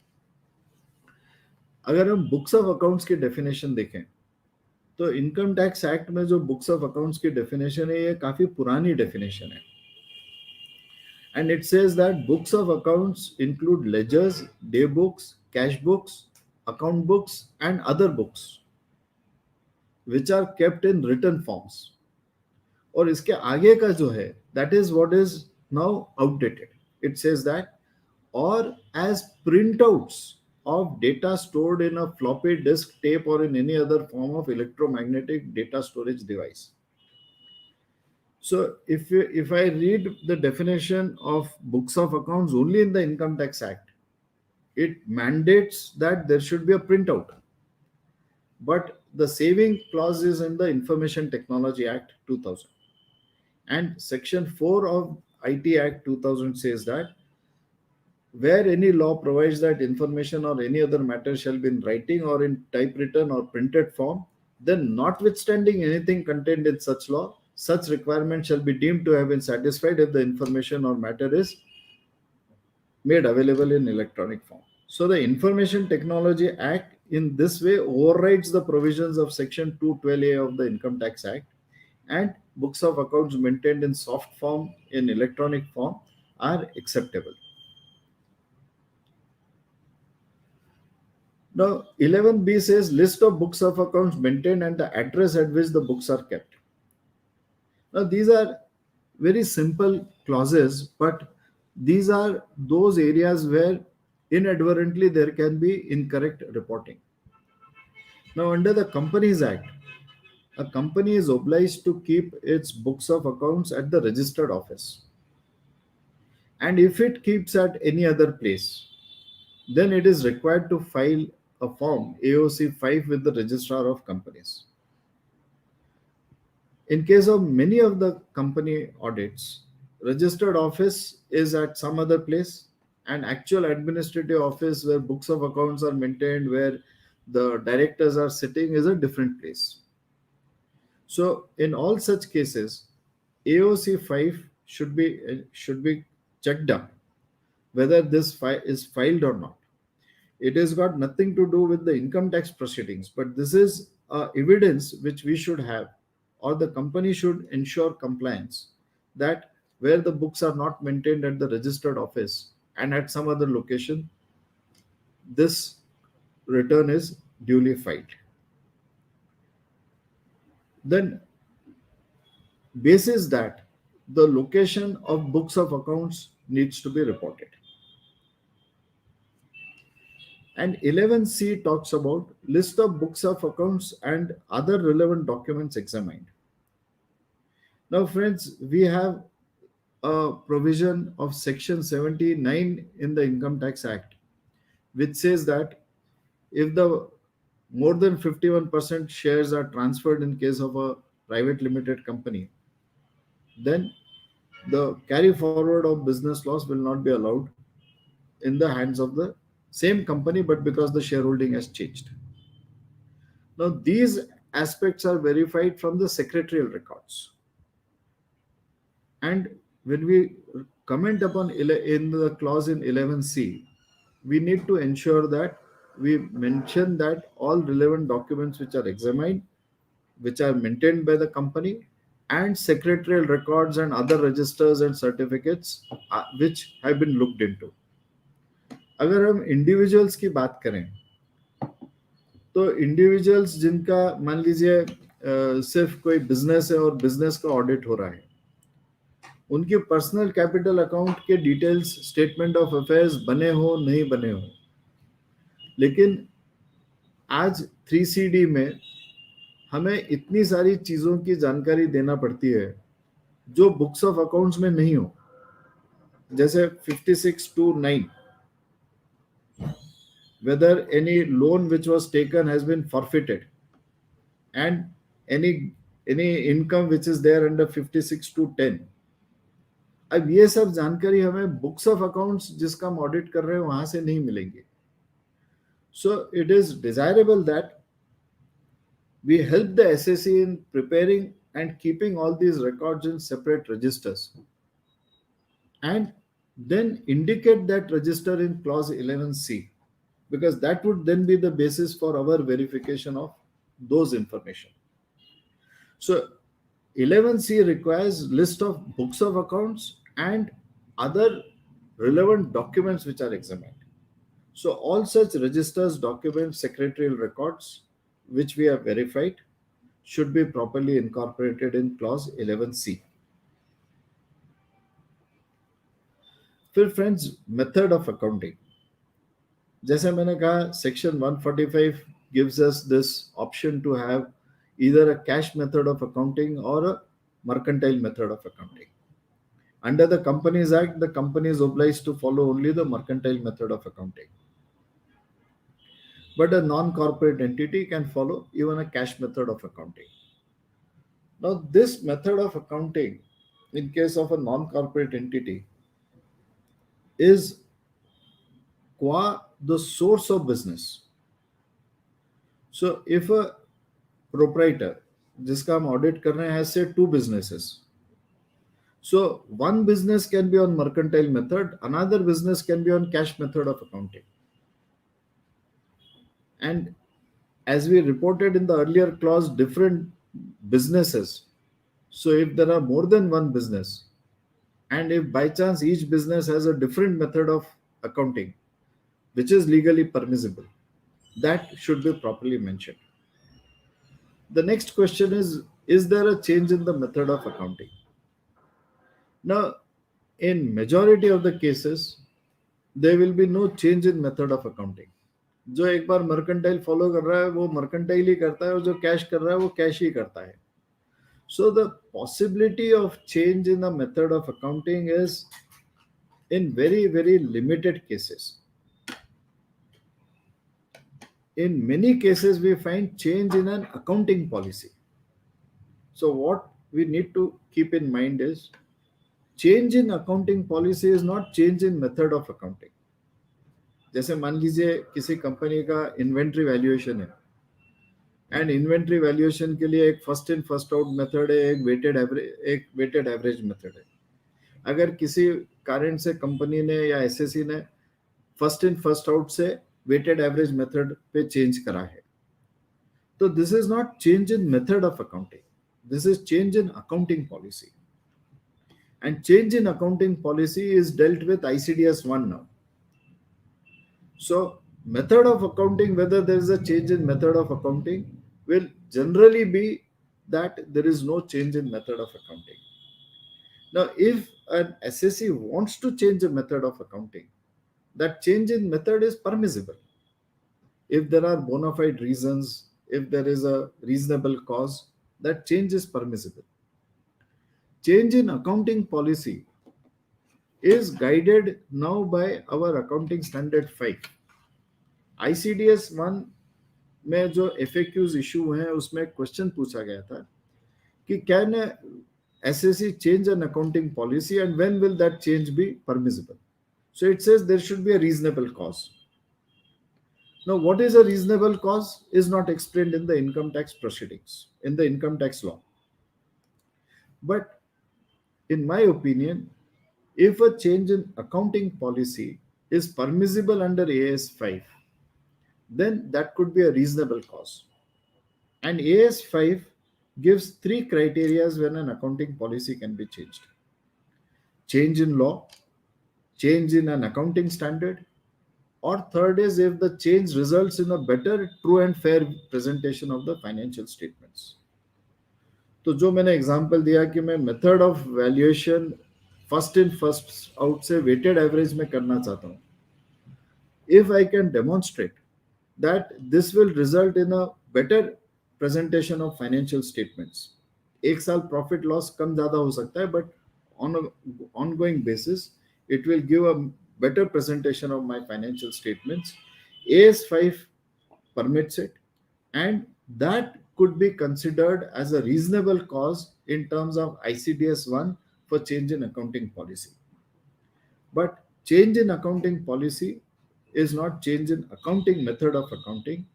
Speaker 4: अगर हम books of accounts की definition देखें तो income tax act में जो books of accounts की definition है ये काफी पुरानी डेफिनेशन है. And it says that books of accounts include ledgers, day books, cash books, account books and other books which are kept in written forms. और इसके आगे का जो है that is what is now outdated. It says that और as printouts of data stored in a floppy disk, tape, or in any other form of electromagnetic data storage device. So if I read the definition of books of accounts only in the Income Tax Act, it mandates that there should be a printout. But the saving clause is in the Information Technology Act 2000. And Section 4 of IT Act 2000 says that where any law provides that information or any other matter shall be in writing or in typewritten or printed form, then notwithstanding anything contained in such law, such requirement shall be deemed to have been satisfied if the information or matter is made available in electronic form. So the Information Technology Act in this way overrides the provisions of Section 212A of the Income Tax Act, and books of accounts maintained in soft form, in electronic form, are acceptable. Now, 11B says list of books of accounts maintained and the address at which the books are kept. Now, these are very simple clauses, but these are those areas where inadvertently there can be incorrect reporting. Now, under the Companies Act, a company is obliged to keep its books of accounts at the registered office. And if it keeps at any other place, then it is required to file a form AOC 5 with the registrar of companies. In case of many of the company audits, registered office is at some other place, and actual administrative office where books of accounts are maintained, where the directors are sitting, is a different place. So in all such cases, AOC 5 should be checked up whether this file is filed or not. It has got nothing to do with the income tax proceedings, but this is evidence which we should have, or the company should ensure compliance, that where the books are not maintained at the registered office and at some other location, this return is duly filed. Then, basis that, the location of books of accounts needs to be reported. And 11C talks about list of books of accounts and other relevant documents examined. Now, friends, we have a provision of Section 79 in the Income Tax Act, which says that if the more than 51% shares are transferred in case of a private limited company, then the carry forward of business loss will not be allowed in the hands of the same company, but because the shareholding has changed. Now, these aspects are verified from the secretarial records. And when we comment upon in the clause in 11C, we need to ensure that we mention that all relevant documents which are examined, which are maintained by the company, and secretarial records and other registers and certificates which have been looked into. अगर हम individuals की बात करें, तो individuals जिनका मान लीजिए सिर्फ कोई बिजनेस है और बिजनेस का ऑडिट हो रहा है, उनके पर्सनल कैपिटल अकाउंट के डिटेल्स, स्टेटमेंट ऑफ अफेयर्स बने हो नहीं बने हो, लेकिन आज 3CD में हमें इतनी सारी चीज़ों की जानकारी देना पड़ती है जो बुक्स ऑफ अकाउंट्स में नहीं हो, जैसे 56(2)(9), whether any loan which was taken has been forfeited, and any income which is there under 56(2)(10). अब ये सब जानकारी हमें बुक्स ऑफ अकाउंट्स जिसका हम ऑडिट कर रहे हैं वहां से नहीं मिलेंगे. So it is desirable that we help the SSC in preparing and keeping all these records in separate registers, and then indicate that register in clause 11C, because that would then be the basis for our verification of those information. So 11C requires list of books of accounts and other relevant documents which are examined. So all such registers, documents, secretarial records which we have verified should be properly incorporated in clause 11C. फिर friends, method of accounting, जैसे मैंने कहा section 145 gives us this option to have either a cash method of accounting or a mercantile method of accounting. Under the Companies Act, the company is obliged to follow only the mercantile method of accounting. But a non-corporate entity can follow even a cash method of accounting. Now, this method of accounting, in case of a non-corporate entity, is qua the source of business. So, if a proprietor, जिसका हम audit कर रहे हैं, has say 2 businesses. So, one business can be on mercantile method, another business can be on cash method of accounting. And as we reported in the earlier clause, different businesses. So if there are more than one business, and if by chance each business has a different method of accounting, which is legally permissible, that should be properly mentioned. The next question is there a change in the method of accounting? Now, in majority of the cases, there will be no change in method of accounting. जो एक बार mercantile follow कर रहा है वो mercantile ही करता है, और जो कैश कर रहा है वो कैश ही करता है. So the possibility of change in the method of accounting is in very, very limited cases. In many cases, we find change in an accounting policy. So, what we need to keep in mind is change in accounting policy is not change in method of accounting. जैसे मान लीजिए किसी company का inventory valuation है and inventory valuation के लिए एक first in first out method है, एक वेटेड एवरेज मेथड है. अगर किसी कारण से कंपनी ने या एसएससी ने फर्स्ट इन फर्स्ट आउट से वेटेड एवरेज मेथड पे चेंज करा है, तो this is not change in method of accounting, this is change in accounting policy. And change in accounting policy is dealt with ICDS 1 now. So method of accounting, whether there is a change in method of accounting, will generally be that there is no change in method of accounting. Now, if an SSE wants to change a method of accounting, that change in method is permissible. If there are bona fide reasons, if there is a reasonable cause, that change is permissible. Change in accounting policy is guided now by our accounting standard 5. ICDS 1 में जो FAQs issue हैं उसमें question पूछा गया था कि can SSE change an accounting policy and when will that change be permissible? So it says there should be a reasonable cause. Now, what is a reasonable cause is not explained in the income tax proceedings, in the income tax law. But in my opinion, if a change in accounting policy is permissible under AS 5, then that could be a reasonable cause. And AS 5 gives 3 criteria when an accounting policy can be changed: change in law, change in an accounting standard, or third is if the change results in a better, true and fair presentation of the financial statements. तो जो मैंने example दिया कि मैं method of valuation first in first out से weighted average में करना चाहता हूं, if I can demonstrate that this will result in a better presentation of financial statements. एक साल प्रॉफिट लॉस कम ज्यादा हो सकता है, but on an ongoing basis it will give a better presentation of my financial statements. AS 5 permits it, and that could be considered as a reasonable cause in terms of ICDS 1 for change in accounting policy. But change in accounting policy is not change in accounting method of accounting.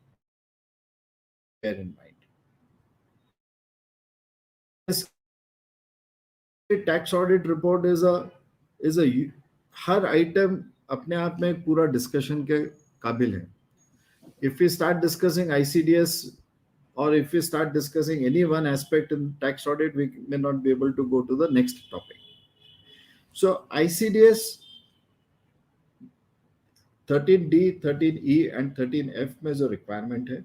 Speaker 4: Bear in mind. Tax audit report is a her item अपने आप में पूरा discussion के काबिल है. If we start discussing ICDS or if we start discussing any one aspect in tax audit, we may not be able to go to the next topic. So ICDS 13D, 13E and 13F में जो requirement है,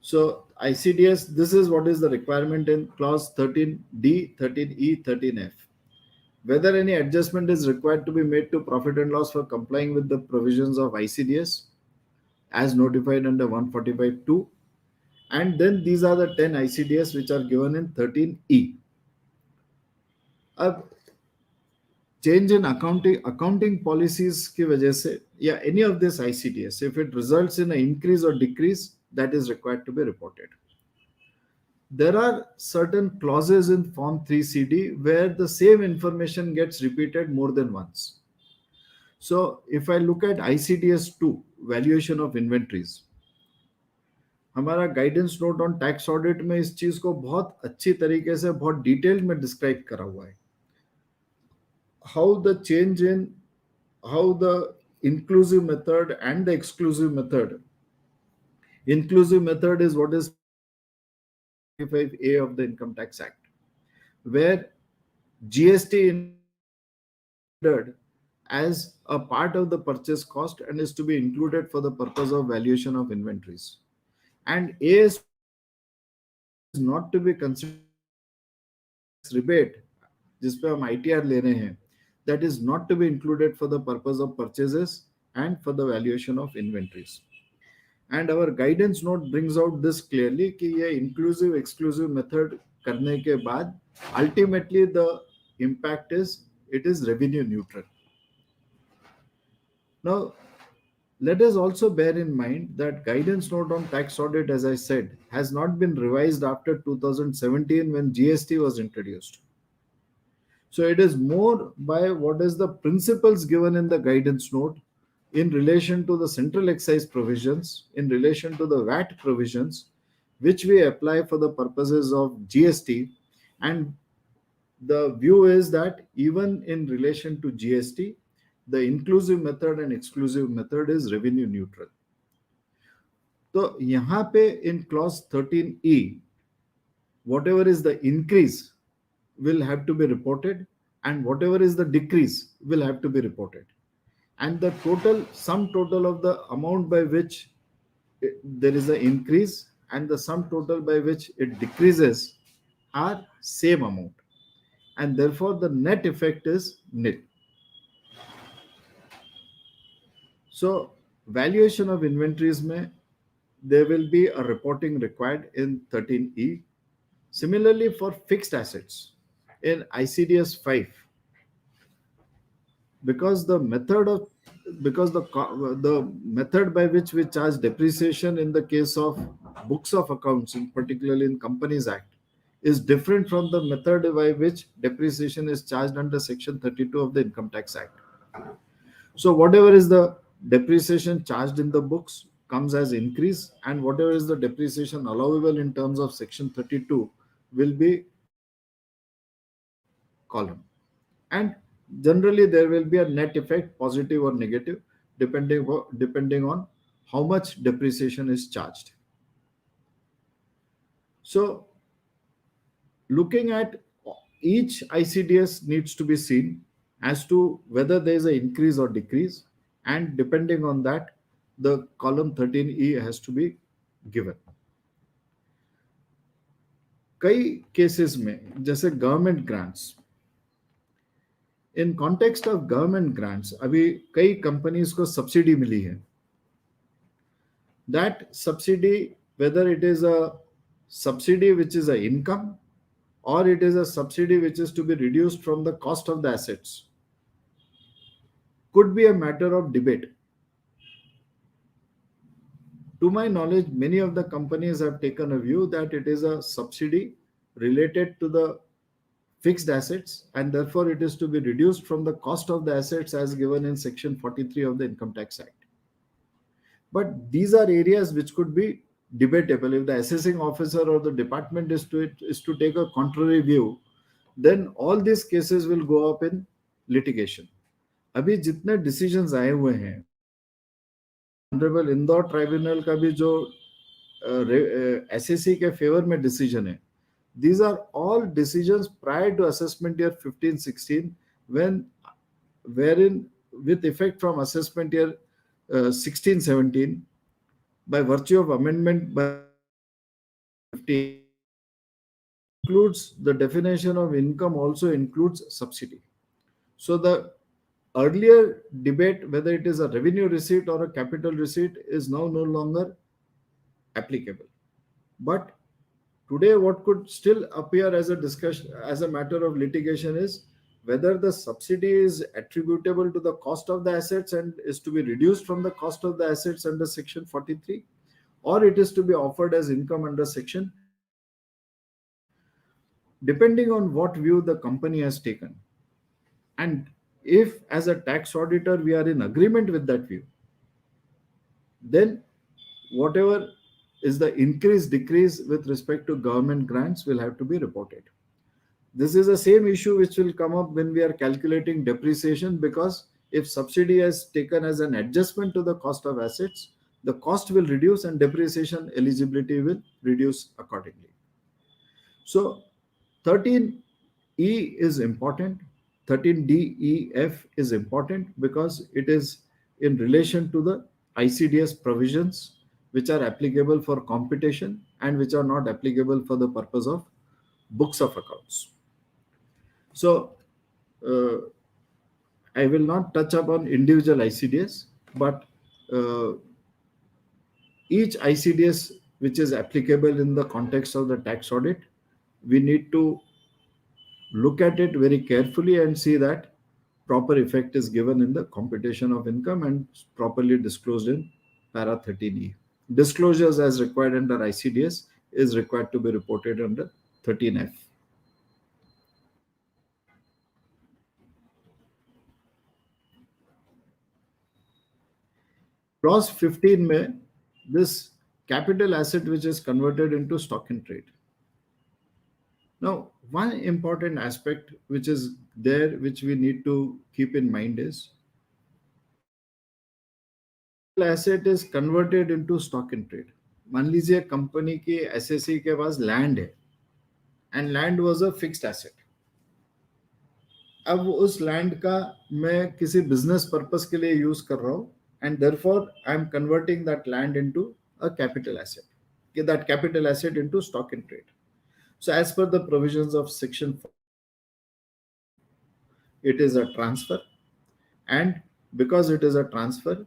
Speaker 4: so ICDS, this is what is the requirement in clause 13D, 13E, 13F. Whether any adjustment is required to be made to profit and loss for complying with the provisions of ICDS as notified under 145(2), and then these are the 10 ICDS which are given in 13E. अब change in accounting policies की वजह से या any of this ICDS, if it results in an increase or decrease, that is required to be reported. There are certain clauses in Form 3CD where the same information gets repeated more than once. So if I look at ICDS 2, valuation of inventories, हमारा guidance note on tax audit में इस चीज को बहुत अच्छी तरीके से बहुत डिटेल में डिस्क्राइब करा हुआ है. How the change in how the inclusive method and the exclusive method. Inclusive method is what is 25A of the Income Tax Act, where GST is as a part of the purchase cost and is to be included for the purpose of valuation of inventories. And AS is not to be considered rebate, जिस पे हम ITR ले रहे हैं, that is not to be included for the purpose of purchases and for the valuation of inventories. And our guidance note brings out this clearly कि ये inclusive exclusive method करने के बाद ultimately the impact is it is revenue neutral. Now, let us also bear in mind that guidance note on tax audit, as I said, has not been revised after 2017 when GST was introduced. So it is more by what is the principles given in the guidance note in relation to the central excise provisions, in relation to the VAT provisions, which we apply for the purposes of GST. And the view is that even in relation to GST, the inclusive method and exclusive method is revenue neutral. तो यहाँ पे in clause 13E, whatever is the increase will have to be reported, and whatever is the decrease will have to be reported. And the total sum total of the amount by which there is an increase and the sum total by which it decreases are same amount, and therefore the net effect is nil. So valuation of inventories may there will be a reporting required in 13E. Similarly, for fixed assets in ICDS 5, because the method of the method by which we charge depreciation in the case of books of accounts, in particularly in Companies Act, is different from the method by which depreciation is charged under Section 32 of the Income Tax Act. So whatever is the depreciation charged in the books comes as increase, and whatever is the depreciation allowable in terms of Section 32 will be column. And generally there will be a net effect, positive or negative, depending on how much depreciation is charged. So looking at each ICDS needs to be seen as to whether there is an increase or decrease, and depending on that the column 13E has to be given. कई cases में जैसे government grants, in context of government grants अभी कई companies को subsidy मिली है. That subsidy, whether it is a subsidy which is a income or it is a subsidy which is to be reduced from the cost of the assets, could be a matter of debate. To my knowledge, many of the companies have taken a view that it is a subsidy related to the fixed assets, and therefore it is to be reduced from the cost of the assets as given in Section 43 of the Income Tax Act. But these are areas which could be debatable. If the assessing officer or the department is to take a contrary view, then all these cases will go up in litigation. अभी जितने decisions आए हुए हैं, honourable Indore tribunal का भी जो SSC के favour में डिसीजन है, these are all decisions prior to assessment year 15-16, wherein with effect from assessment year 16-17, by virtue of amendment by 15, includes the definition of income also includes subsidy. So the earlier debate whether it is a revenue receipt or a capital receipt is now no longer applicable. But today what could still appear as a discussion, as a matter of litigation, is whether the subsidy is attributable to the cost of the assets and is to be reduced from the cost of the assets under Section 43, or it is to be offered as income under Section 13. Depending on what view the company has taken, and if as a tax auditor we are in agreement with that view, then whatever is the increase decrease with respect to government grants will have to be reported. This is the same issue which will come up when we are calculating depreciation, because if subsidy is taken as an adjustment to the cost of assets, the cost will reduce and depreciation eligibility will reduce accordingly. So 13E is important, 13DEF is important because it is in relation to the ICDS provisions which are applicable for computation and which are not applicable for the purpose of books of accounts. So I will not touch upon individual ICDS, but each ICDS which is applicable in the context of the tax audit, we need to look at it very carefully and see that proper effect is given in the computation of income and properly disclosed in para 13E. Disclosures as required under ICDS is required to be reported under 13F. Clause 15 में this capital asset which is converted into stock in trade. Now, one important aspect which is there which we need to keep in mind is asset is converted into stock in trade. मान लीजिए company की SSC के पास land है and land was a fixed asset. अब उस land का मैं किसी बिजनेस पर्पस के लिए यूज कर रहा हूं and therefore I am converting that land into a capital asset. That capital asset into stock in trade. So as per the provisions of section 4, it is a transfer, and because it is a transfer,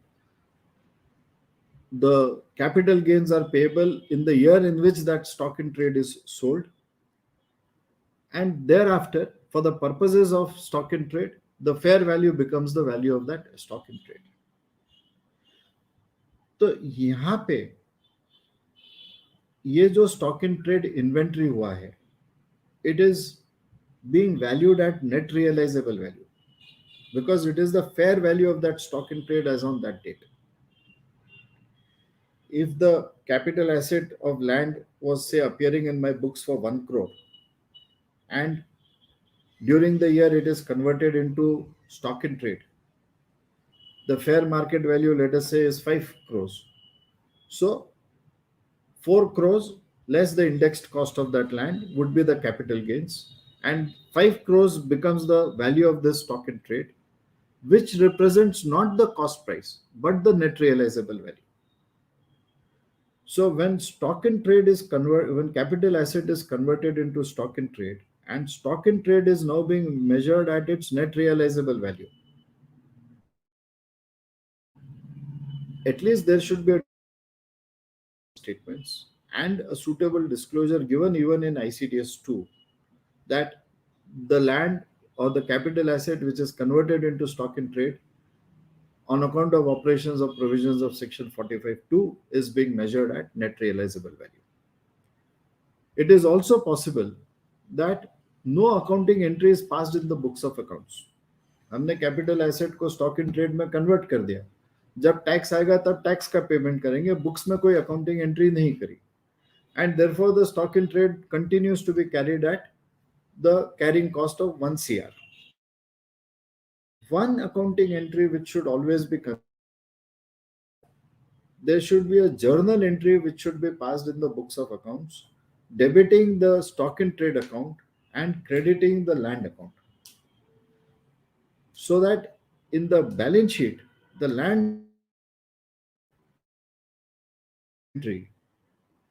Speaker 4: the capital gains are payable in the year in which that stock in trade is sold, and thereafter for the purposes of stock in trade the fair value becomes the value of that stock in trade. तो यहाँ पे ये जो stock in trade inventory हुआ है, it is being valued at net realizable value because it is the fair value of that stock in trade as on that date. If the capital asset of land was say appearing in my books for 1 crore and during the year it is converted into stock in trade, the fair market value, let us say, is 5 crores. So 4 crores less the indexed cost of that land would be the capital gains, and 5 crores becomes the value of this stock in trade, which represents not the cost price but the net realizable value. So when stock in trade is when capital asset is converted into stock in trade and stock in trade is now being measured at its net realizable value, at least there should be a statements and a suitable disclosure given even in ICDS 2 that the land or the capital asset which is converted into stock in trade on account of operations of provisions of section 45(2) is being measured at net realizable value. It is also possible that no accounting entry is passed in the books of accounts. हमने capital asset को stock in trade में convert कर दिया, जब tax आएगा तब tax का payment करेंगे, बुक्स में कोई अकाउंटिंग एंट्री नहीं करी, and therefore the stock in trade continues to be carried at the carrying cost of 1 CR. One accounting entry which should always be there should be a journal entry which should be passed in the books of accounts debiting the stock in trade account and crediting the land account, so that in the balance sheet the land entry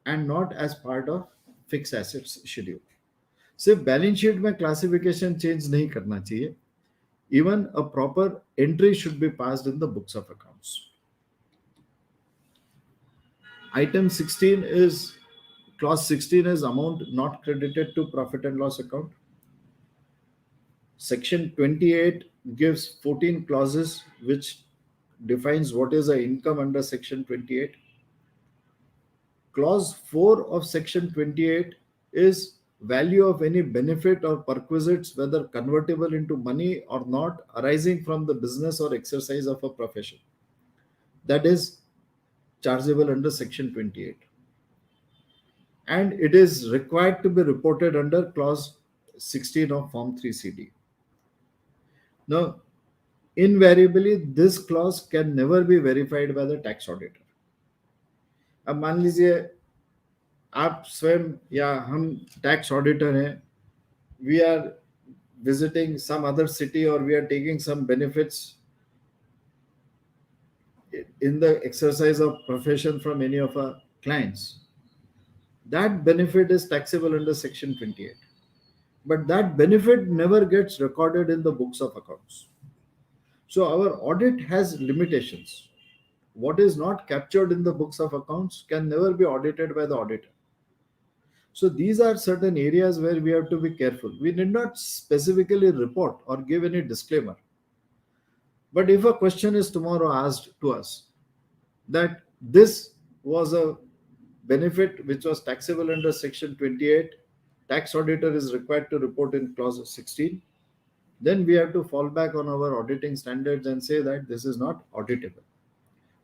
Speaker 4: and not as part of fixed assets schedule. सिर्फ balance sheet में classification change नहीं करना चाहिए, even a proper entry should be passed in the books of accounts. Item 16 is clause 16 is amount not credited to profit and loss account. Section 28 gives 14 clauses which defines what is a income under section 28. Clause 4 of section 28 is value of any benefit or perquisites, whether convertible into money or not, arising from the business or exercise of a profession, that is chargeable under section 28, and it is required to be reported under clause 16 of form 3CD. Now, invariably this clause can never be verified by the tax auditor. अब मान लीजिए आप स्वयं या हम tax auditor हैं, we are visiting some other city और we are taking some benefits in the exercise of profession from any of our clients. That benefit is taxable under section 28, but that benefit never gets recorded in the books of accounts. So our audit has limitations. What is not captured in the books of accounts can never be audited by the auditor. So these are certain areas where we have to be careful. We need not specifically report or give any disclaimer But if a question is tomorrow asked to us that this was a benefit which was taxable under section 28, tax auditor is required to report in clause 16, then we have to fall back on our auditing standards and say that this is not auditable.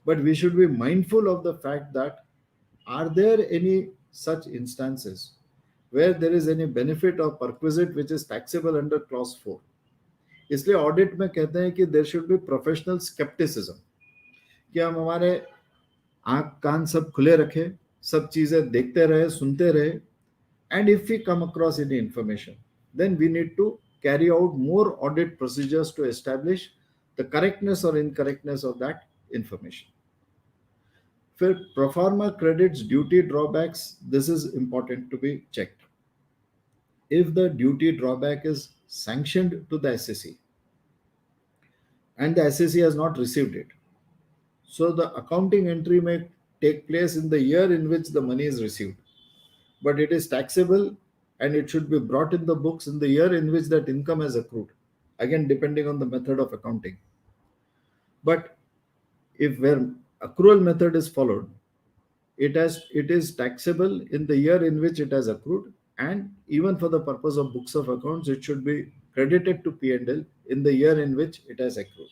Speaker 4: But we should be mindful of the fact that are there any such instances where there is any benefit or perquisite which is taxable under clause 4. इसलिए audit में कहते हैं कि there should be professional scepticism, कि हम हमारे आंख कान सब खुले रखें, सब चीजें देखते रहे, सुनते रहे, and if we come across any information, then we need to carry out more audit procedures to establish the correctness or incorrectness of that information. For proforma credits, duty drawbacks, this is important to be checked. If the duty drawback is sanctioned to the SSE and the SSE has not received it, so the accounting entry may take place in the year in which the money is received, but it is taxable and it should be brought in the books in the year in which that income has accrued, again depending on the method of accounting. But if where accrual method is followed, it is taxable in the year in which it has accrued, and even for the purpose of books of accounts it should be credited to P&L in the year in which it has accrued.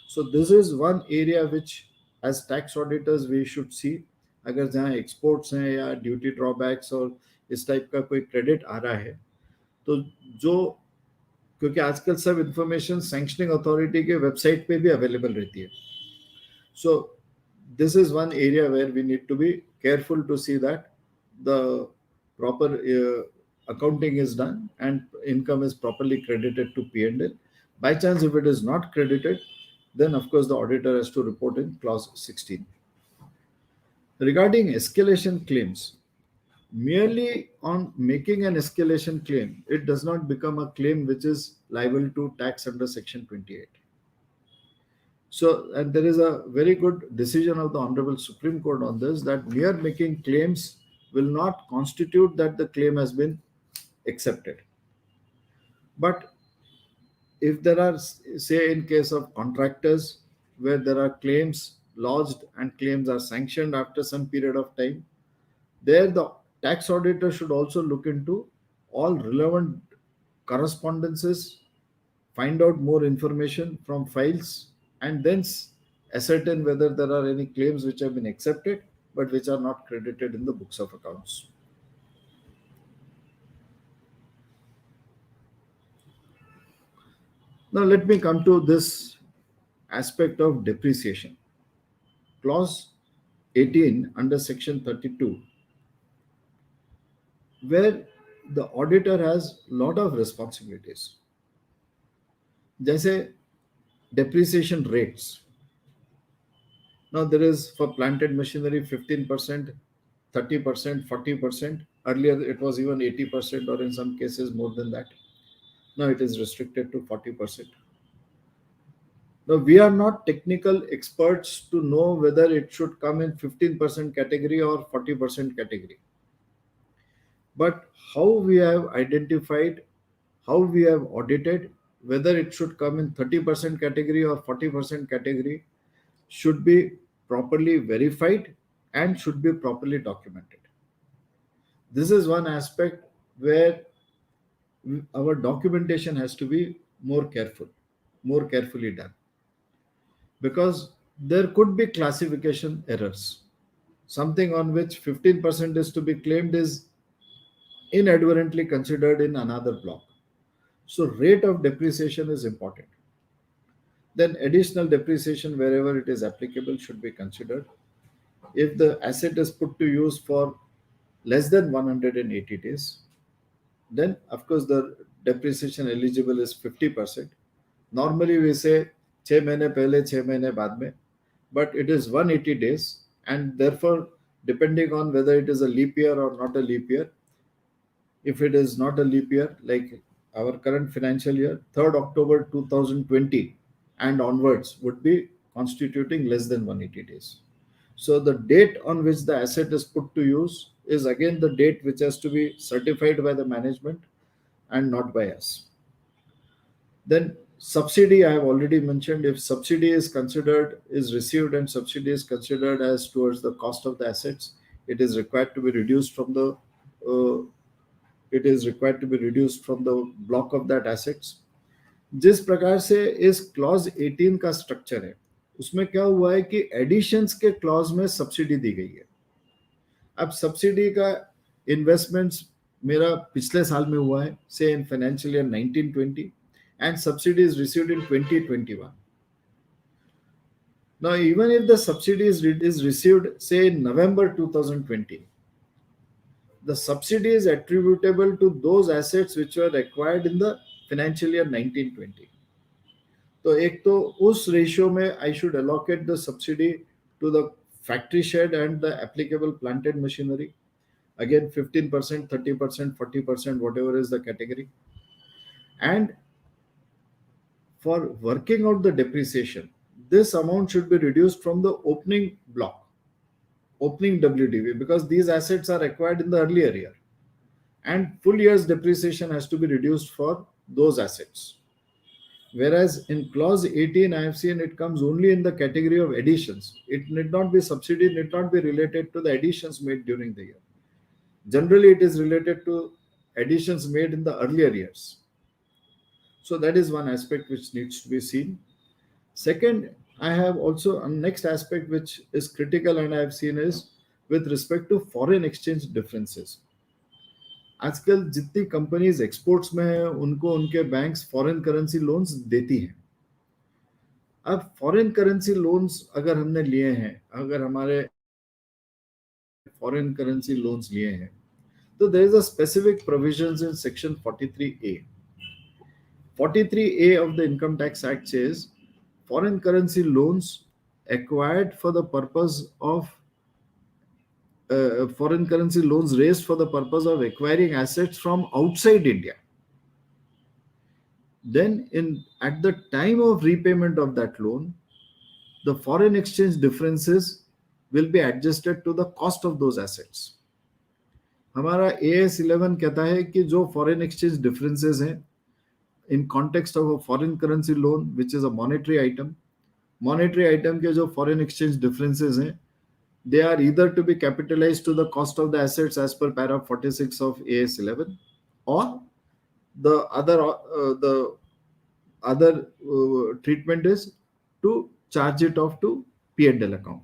Speaker 4: So this is one area which as tax auditors we should see. अगर जहाँ exports हैं या duty drawbacks और इस type का कोई credit आ रहा है, तो जो, क्योंकि आजकल सब इंफॉर्मेशन सैंक्शनिंग अथॉरिटी के वेबसाइट पे भी अवेलेबल रहती है. सो this is one area where we need to be careful to see that the proper accounting is done and income is properly credited to P&L. By chance, if it is not credited, then of course the auditor has to report in clause 16. Regarding escalation claims, merely on making an escalation claim, it does not become a claim which is liable to tax under section 28. So, and there is a very good decision of the Honorable Supreme Court on this, that mere making claims will not constitute that the claim has been accepted. But if there are, say, in case of contractors, where there are claims lodged and claims are sanctioned after some period of time, there the tax auditor should also look into all relevant correspondences, find out more information from files, and then ascertain whether there are any claims which have been accepted but which are not credited in the books of accounts. Now let me come to this aspect of depreciation. Clause 18 under section 32, where the auditor has lot of responsibilities. जैसे depreciation rates. Now there is for planted machinery 15%, 30%, 40%. Earlier it was even 80% or in some cases more than that. Now it is restricted to 40%. Now we are not technical experts to know whether it should come in 15% category or 40% category. But how we have identified, how we have audited, whether it should come in 30% category or 40% category should be properly verified and should be properly documented. This is one aspect where our documentation has to be more carefully done, because there could be classification errors. Something on which 15% is to be claimed is inadvertently considered in another block. So rate of depreciation is important. Then additional depreciation wherever it is applicable should be considered. If the asset is put to use for less than 180 days, then of course the depreciation eligible is 50%. Normally we say 6 महीने पहले 6 महीने बाद में, but it is 180 days, and therefore depending on whether it is a leap year or not a leap year, if it is not a leap year, like our current financial year, 3rd October 2020 and onwards would be constituting less than 180 days. So the date on which the asset is put to use is again the date which has to be certified by the management and not by us. Then Subsidy, I have already mentioned. If subsidy is considered, is received, and subsidy is considered as towards the cost of the assets, it is required to be reduced from the uh, it is required to be reduced from the block of that assets. जिस प्रकार से इस clause 18 का structure है, उसमें क्या हुआ है कि एडिशंस के क्लॉज में सब्सिडी दी गई है. अब सब्सिडी का इन्वेस्टमेंट्स मेरा पिछले साल में हुआ है, से in financial year 1920, and subsidy is received in 2021. Now, even if the subsidy is received, say in November 2020, the subsidy is attributable to those assets which were acquired in the financial year 1920. तो एक तो उस ratio में I should allocate the subsidy to the factory shed and the applicable plant and machinery. Again, 15%, 30%, 40%, whatever is the category. And for working out the depreciation, this amount should be reduced from the opening block, opening WDV, because these assets are acquired in the earlier year. And full year's depreciation has to be reduced for those assets. Whereas in clause 18, I have seen it comes only in the category of additions. It need not be subsidy, need not be related to the additions made during the year. Generally, it is related to additions made in the earlier years. So that is one aspect which needs to be seen. Second, I have also a next aspect which is critical and I have seen is with respect to foreign exchange differences. आजकल जितनी companies exports में है उनको उनके banks foreign currency loans देती हैं. अब foreign currency loans अगर हमने लिए हैं, अगर हमारे फॉरेन करेंसी लोन्स लिए हैं, तो there is a specific provisions in section 43A. 43A of the Income Tax Act says foreign currency loans acquired for the purpose of foreign currency loans raised for the purpose of acquiring assets from outside India. Then, at the time of repayment of that loan, the foreign exchange differences will be adjusted to the cost of those assets. हमारा AS 11 कहता है कि जो foreign exchange differences हैं in context of a foreign currency loan, which is a monetary item के जो foreign exchange differences हैं, they are either to be capitalized to the cost of the assets as per paragraph 46 of AS 11, or the other treatment is to charge it off to P&L account.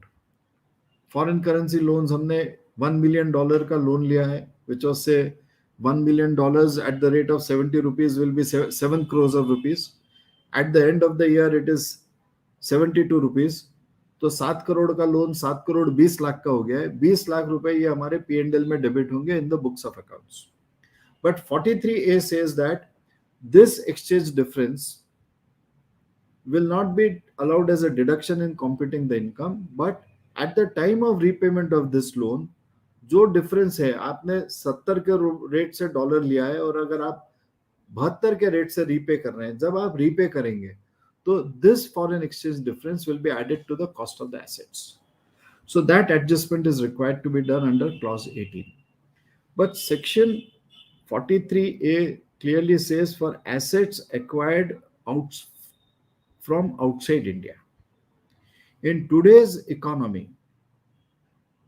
Speaker 4: Foreign currency loans हमने $1 million का loan लिया है, which was say $1 million at the rate of 70 rupees will be 7 crores of rupees. At the end of the year, it is 72 rupees. तो 7 करोड़ का loan 7 crore 20 lakh का हो गया है. 20 लाख रुपए ये हमारे P&L में डेबिट होंगे in the books of accounts. But 43A says that this exchange difference will not be allowed as a deduction in computing the income, but at the time of repayment of this loan, जो difference है, आपने 70 के rate से dollar लिया है और अगर आप 72 के रेट से रीपे कर रहे हैं, जब आप रीपे करेंगे तो this foreign exchange difference will be added to the cost of the assets. So that adjustment is required to be done under clause 18. But section 43A clearly says for assets acquired from outside India. In today's economy,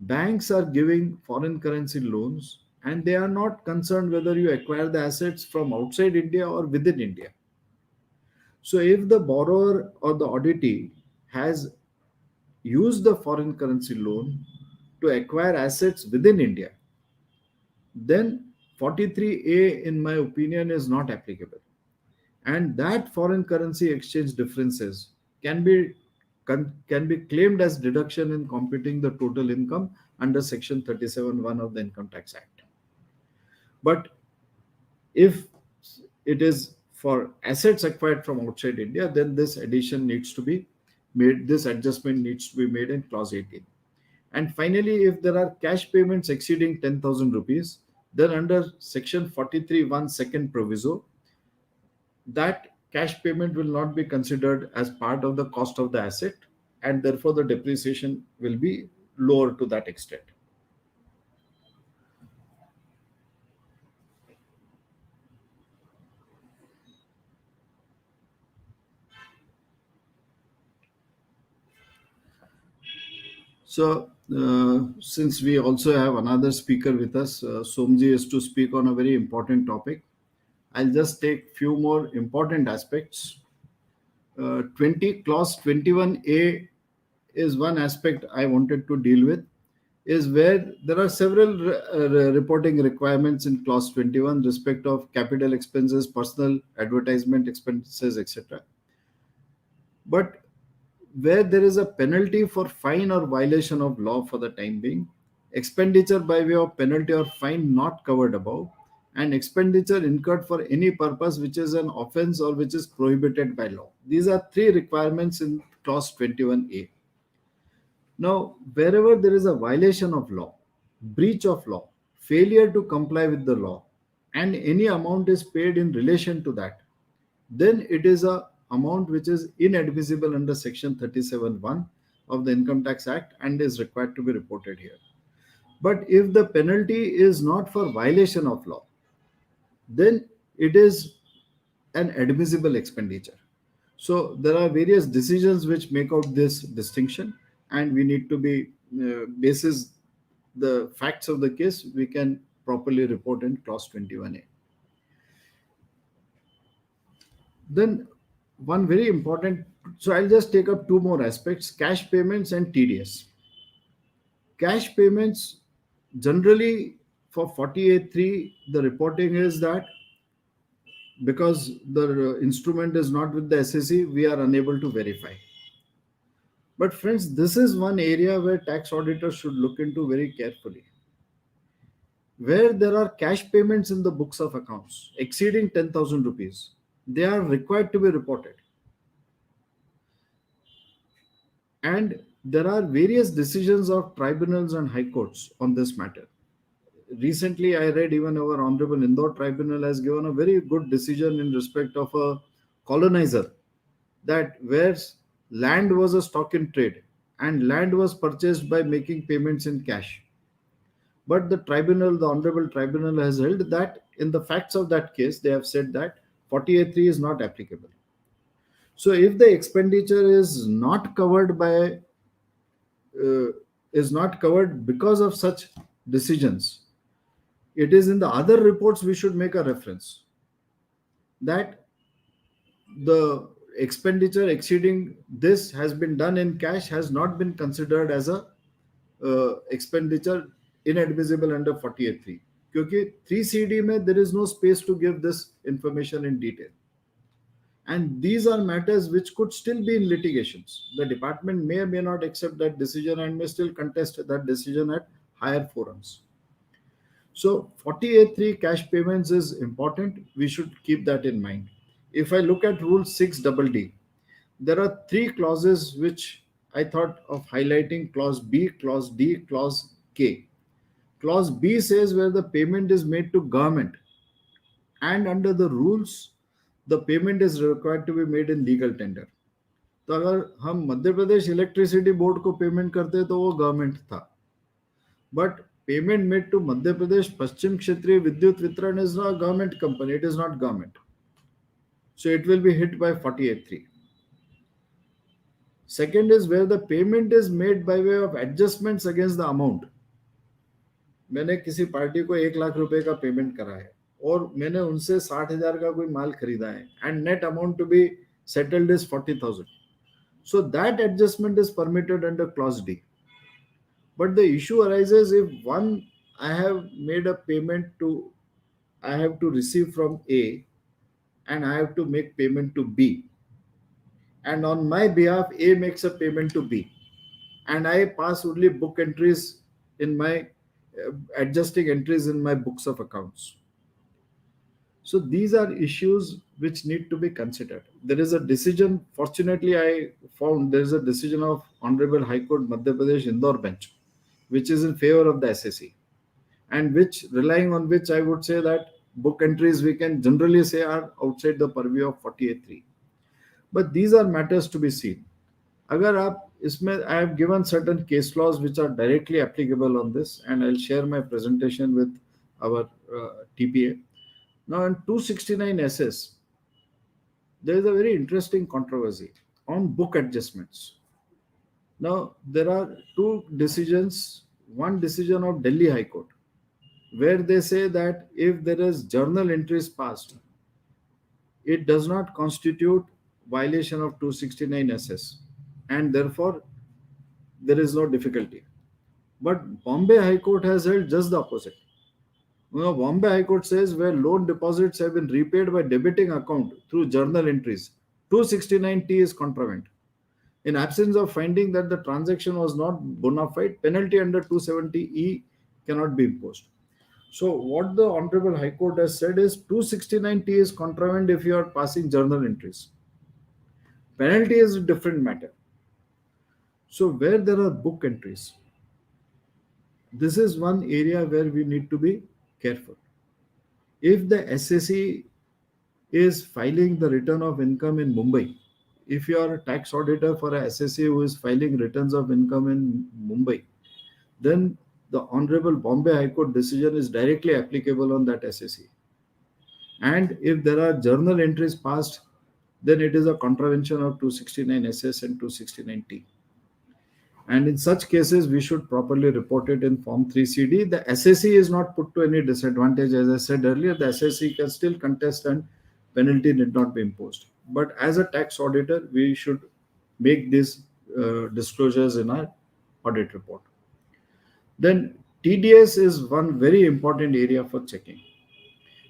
Speaker 4: banks are giving foreign currency loans and they are not concerned whether you acquire the assets from outside India or within India. So if the borrower or the auditee has used the foreign currency loan to acquire assets within India, then 43A, in my opinion, is not applicable. And that foreign currency exchange differences can be claimed as deduction in computing the total income under section 37(1) of the Income Tax Act. But if it is for assets acquired from outside India, then this addition needs to be made, this adjustment needs to be made in clause 18. And finally, if there are cash payments exceeding 10,000 rupees, then under section 43(1) second proviso, that cash payment will not be considered as part of the cost of the asset, and therefore the depreciation will be lower to that extent. So, since we also have another speaker with us, Somji is to speak on a very important topic. I'll just take few more important aspects. 20 clause 21A is one aspect I wanted to deal with, is where there are several reporting requirements in clause 21 respect of capital expenses, personal advertisement expenses, etc. But where there is a penalty for fine or violation of law for the time being, expenditure by way of penalty or fine not covered above, and expenditure incurred for any purpose which is an offense or which is prohibited by law. These are three requirements in clause 21A. Now, wherever there is a violation of law, breach of law, failure to comply with the law, and any amount is paid in relation to that, then it is a amount which is inadmissible under section 37(1) of the Income Tax Act and is required to be reported here. But if the penalty is not for violation of law, then it is an admissible expenditure. So there are various decisions which make out this distinction, and we need to be basis the facts of the case we can properly report in clause 21A. Then one very important, so I'll just take up two more aspects: cash payments and TDS. Cash payments, generally for 48.3, the reporting is that because the instrument is not with the SSE, we are unable to verify. But friends, this is one area where tax auditors should look into very carefully. Where there are cash payments in the books of accounts exceeding 10,000 rupees, they are required to be reported. And there are various decisions of tribunals and high courts on this matter. Recently, I read even our Honorable Indore Tribunal has given a very good decision in respect of a colonizer, that where land was a stock in trade and land was purchased by making payments in cash. But the tribunal, the Honorable Tribunal has held that in the facts of that case, they have said that 48.3 is not applicable. So if the expenditure is not covered because of such decisions, it is in the other reports we should make a reference that the expenditure exceeding this has been done in cash, has not been considered as a expenditure inadmissible under 48.3. क्योंकि 3CD में there is no space to give this information in detail. And these are matters which could still be in litigations. The department may or may not accept that decision and may still contest that decision at higher forums. So 48.3 cash payments is important. We should keep that in mind. If I look at Rule 6DD, there are three clauses which I thought of highlighting: Clause B, Clause D, Clause K. Clause B says where the payment is made to government, and under the rules, the payment is required to be made in legal tender. तो अगर हम Madhya Pradesh electricity board को payment करते तो वो government था, but payment made to Madhya Pradesh पश्चिम क्षेत्रीय विद्युत वितरण is not a government company, it is not government, so it will be hit by 48.3. Second is where the payment is made by way of adjustments against the amount. मैंने किसी party को 1,00,000 रुपए का payment करा है और मैंने उनसे 60,000 का कोई माल खरीदा है, and net amount to be settled is 40,000. So that adjustment is permitted under clause D. But the issue arises if I have made a payment to, I have to receive from A and I have to make payment to B. And on my behalf, A makes a payment to B. And I pass only book entries in my, adjusting entries in my books of accounts. So these are issues which need to be considered. There is a decision, fortunately I found there is a decision of Honorable High Court Madhya Pradesh Indore bench, which is in favor of the SSE, and which, relying on which I would say that book entries we can generally say are outside the purview of 48.3. But these are matters to be seen. अगर आप इसमें, I have given certain case laws which are directly applicable on this, and I'll share my presentation with our TPA. Now in 269 SS, there is a very interesting controversy on book adjustments. Now, there are two decisions, one decision of Delhi High Court, where they say that if there is journal entries passed, it does not constitute violation of 269 SS, and therefore there is no difficulty. But Bombay High Court has held just the opposite. Bombay High Court says where loan deposits have been repaid by debiting account through journal entries, 269T is contravened. In absence of finding that the transaction was not bona fide, penalty under 270E cannot be imposed. So, what the Honorable High Court has said is 269T is contravened if you are passing journal entries. Penalty is a different matter. So, where there are book entries, this is one area where we need to be careful. If the SSE is filing the return of income in Mumbai, if you are a tax auditor for a SSE who is filing returns of income in Mumbai, then the Honorable Bombay High Court decision is directly applicable on that SSE. And if there are journal entries passed, then it is a contravention of 269 SS and 269T. And in such cases, we should properly report it in Form 3CD. The SSE is not put to any disadvantage. As I said earlier, the SSE can still contest and penalty need not be imposed. But as a tax auditor, we should make these disclosures in our audit report. Then TDS is one very important area for checking.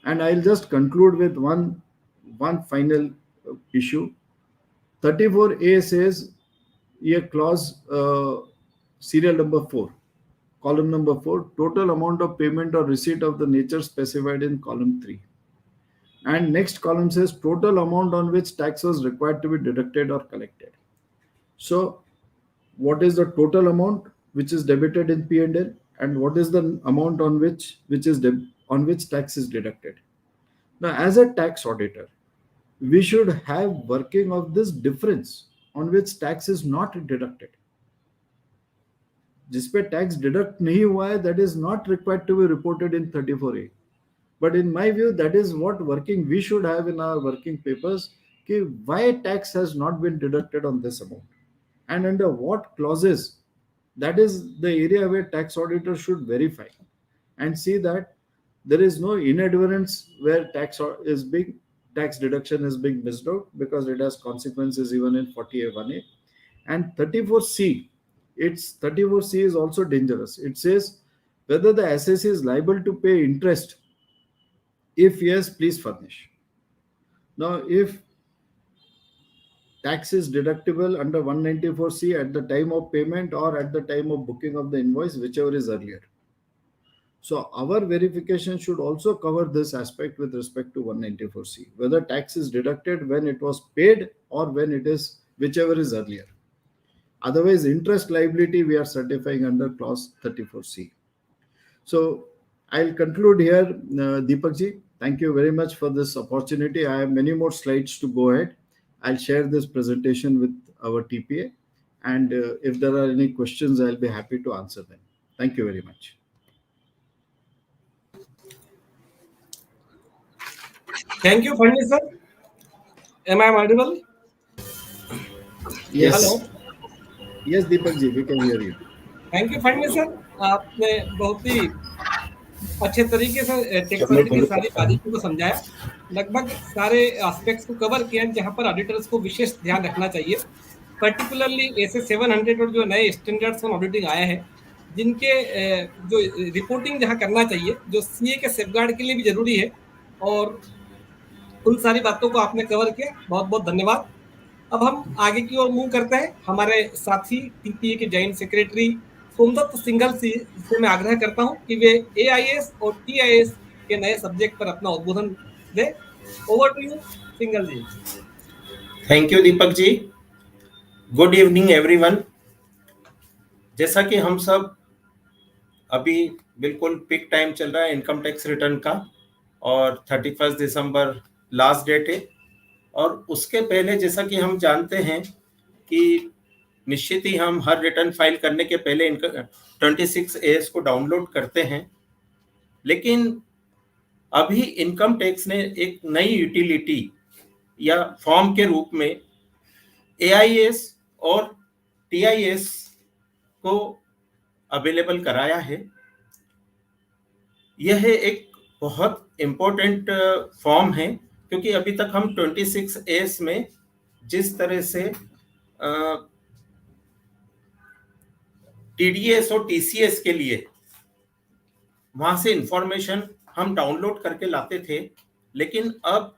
Speaker 4: And I'll just conclude with one final issue. 34A says a clause, serial number 4, column number 4, total amount of payment or receipt of the nature specified in column 3. And next column says total amount on which tax was required to be deducted or collected. So, what is the total amount which is debited in P&L, and what is the amount on which tax is deducted? Now, as a tax auditor, we should have working of this difference on which tax is not deducted. जिस पे tax deduct नहीं हुआ है, that is not required to be reported in 34A. But in my view, that is what working we should have in our working papers, कि why tax has not been deducted on this amount and under what clauses. That is the area where tax auditor should verify and see that there is no inadvertence where tax deduction is being missed out, because it has consequences even in 40A1A. And 34C, 34C is also dangerous. It says whether the SSE is liable to pay interest. If yes, please furnish. Now, if tax is deductible under 194C at the time of payment or at the time of booking of the invoice, whichever is earlier. So our verification should also cover this aspect with respect to 194C, whether tax is deducted when it was paid or when it is, whichever is earlier. Otherwise, interest liability we are certifying under clause 34C. So I'll conclude here, Deepak ji. Thank you very much for this opportunity. I have many more slides to go ahead. I'll share this presentation with our TPA, and if there are any questions, I'll be happy to answer them. Thank you very much.
Speaker 3: Thank you, Fadnis sir. Am I audible?
Speaker 4: Yes.
Speaker 3: Hello.
Speaker 4: Yes, Deepak ji, we can hear you.
Speaker 3: Thank you Phadnis sir, आपने बहुत ही अच्छे तरीके से tax audit की सारी बारीकियों को समझाया, लगभग सारे एस्पेक्ट्स को कवर किया जहां पर ऑडिटर्स को विशेष ध्यान रखना चाहिए, पर्टिकुलरली ऐसे 700 और जो नए स्टैंडर्ड्स ऑन ऑडिटिंग आए हैं, जिनके जो रिपोर्टिंग जहां करना चाहिए, जो सीए के सेफगार्ड के लिए भी जरूरी है, और उन सारी बातों को आपने कवर किया। बहुत बहुत धन्यवाद। अब हम आगे की ओर मूव करते हैं। हमारे साथी टीपीए के जॉइंट सेक्रेटरी सोमदत्त सिंघल से मैं आग्रह करता हूं कि वे एआईएस और टीआईएस के नए सब्जेक्ट पर अपना उद्बोधन दें। Over to you Singhal ji.
Speaker 5: Thank you Deepak ji. Good evening everyone. जैसा कि हम सब अभी बिल्कुल पिक टाइम चल रहा है इनकम टैक्स रिटर्न का, और 31 दिसंबर लास्ट डेट है, और उसके पहले जैसा कि हम जानते हैं कि निश्चित ही हम हर रिटर्न फाइल करने के पहले 26AS को डाउनलोड करते हैं, लेकिन अभी इनकम टैक्स ने एक नई यूटिलिटी या फॉर्म के रूप में एआईएस और TIS को अवेलेबल कराया है। यह एक बहुत इम्पोर्टेंट फॉर्म है, क्योंकि अभी तक हम 26A में जिस तरह से TDS और TCS के लिए वहां से इंफॉर्मेशन हम डाउनलोड करके लाते थे, लेकिन अब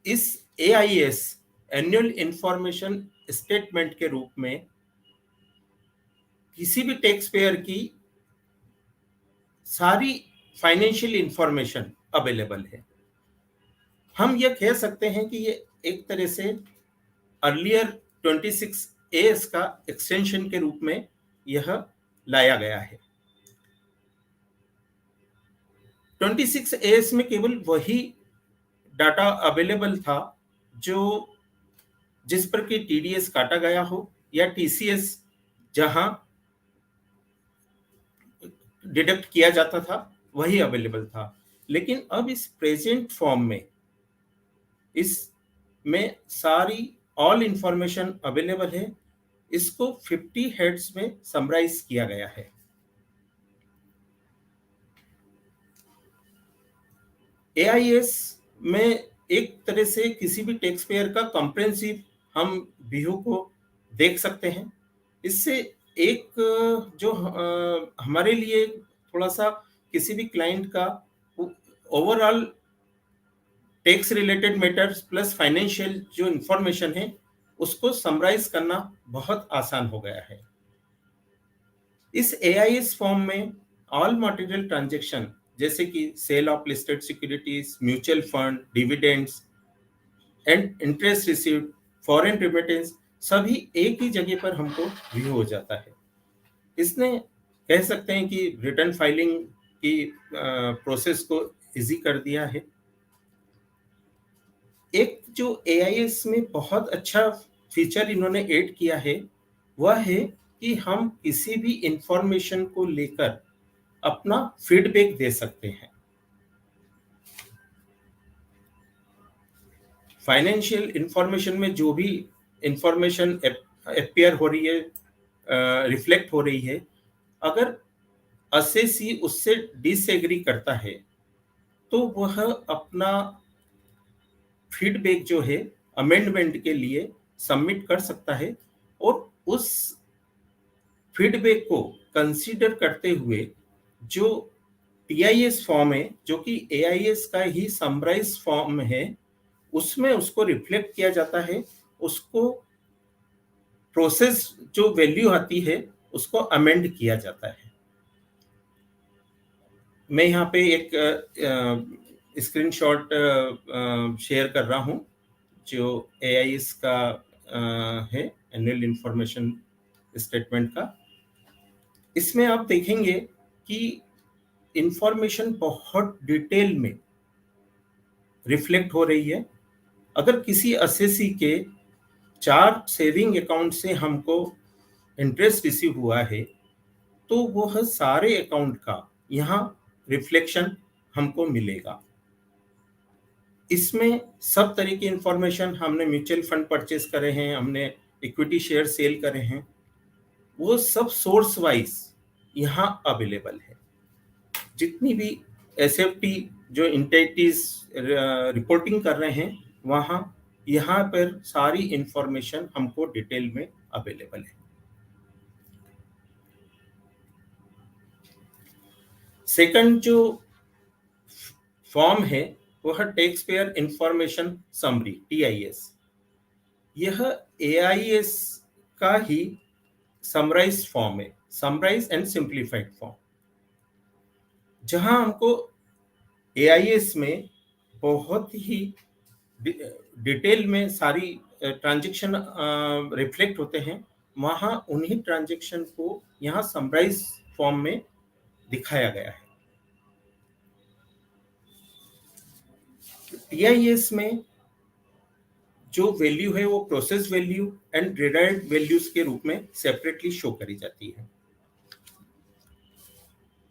Speaker 5: इस AIS एनुअल इंफॉर्मेशन स्टेटमेंट के रूप में किसी भी टैक्स पेयर की सारी फाइनेंशियल इंफॉर्मेशन अवेलेबल है। हम यह कह सकते हैं कि ये एक तरह से अर्लियर 26AS का एक्सटेंशन के रूप में यह लाया गया है। 26AS में केवल वही डाटा अवेलेबल था जिस पर कि TDS काटा गया हो या TCS जहां डिडक्ट किया जाता था वही अवेलेबल था। लेकिन अब इस प्रेजेंट फॉर्म में इसमें सारी ऑल इंफॉर्मेशन अवेलेबल है। इसको 50 हेड्स में समराइज किया गया है। AIS में एक तरह से किसी भी टैक्स पेयर का कंप्रेहेंसिव हम व्यू को देख सकते हैं। इससे एक जो हमारे लिए थोड़ा सा किसी भी क्लाइंट का overall tax related matters plus financial जो इंफॉर्मेशन है उसको समराइज करना बहुत आसान हो गया है। इस AIS फॉर्म में ऑल मटेरियल ट्रांजैक्शन जैसे कि sale of listed securities, mutual fund, dividends and interest received, foreign remittance सभी एक ही जगह पर हमको व्यू हो जाता है। इसने कह सकते हैं कि रिटर्न फाइलिंग की प्रोसेस को इजी कर दिया है। एक जो AIS में बहुत अच्छा फीचर इन्होंने ऐड किया है वह है कि हम किसी भी इंफॉर्मेशन को लेकर अपना फीडबैक दे सकते हैं। फाइनेंशियल इंफॉर्मेशन में जो भी इंफॉर्मेशन अपीयर हो रही है, रिफ्लेक्ट हो रही है, अगर असेसी उससे डिसएग्री करता है तो वह अपना फीडबैक जो है अमेंडमेंट के लिए सबमिट कर सकता है और उस फीडबैक को कंसीडर करते हुए जो TIS फॉर्म है जो कि AIS का ही समराइज फॉर्म है उसमें उसको रिफ्लेक्ट किया जाता है। उसको प्रोसेस जो वैल्यू आती है उसको अमेंड किया जाता है। मैं यहाँ पे एक स्क्रीनशॉट शेयर कर रहा हूँ जो AIS का है एनुअल इंफॉर्मेशन स्टेटमेंट का। इसमें आप देखेंगे कि इंफॉर्मेशन बहुत डिटेल में रिफ्लेक्ट हो रही है। अगर किसी असेसी के 4 सेविंग अकाउंट से हमको इंटरेस्ट रिसीव हुआ है तो वह सारे अकाउंट का यहाँ रिफ्लेक्शन हमको मिलेगा। इसमें सब तरह की इंफॉर्मेशन, हमने म्यूचुअल फंड परचेस करे हैं, हमने इक्विटी शेयर सेल करे हैं, वो सब सोर्स वाइज यहाँ अवेलेबल है। जितनी भी SFT जो एंटिटीज रिपोर्टिंग कर रहे हैं वहाँ यहाँ पर सारी इंफॉर्मेशन हमको डिटेल में अवेलेबल है। सेकंड जो फॉर्म है वह tax payer information summary TIS। यह AIS का ही समराइज फॉर्म है, समराइज एंड सिंप्लीफाइड फॉर्म, जहां हमको AIS में बहुत ही डिटेल में सारी ट्रांजैक्शन रिफ्लेक्ट होते हैं। वहां उन्हीं ट्रांजैक्शन को यहाँ समराइज फॉर्म में दिखाया गया है। TIS में जो वैल्यू है वो process value and derived values के रूप में सेपरेटली शो करी जाती है।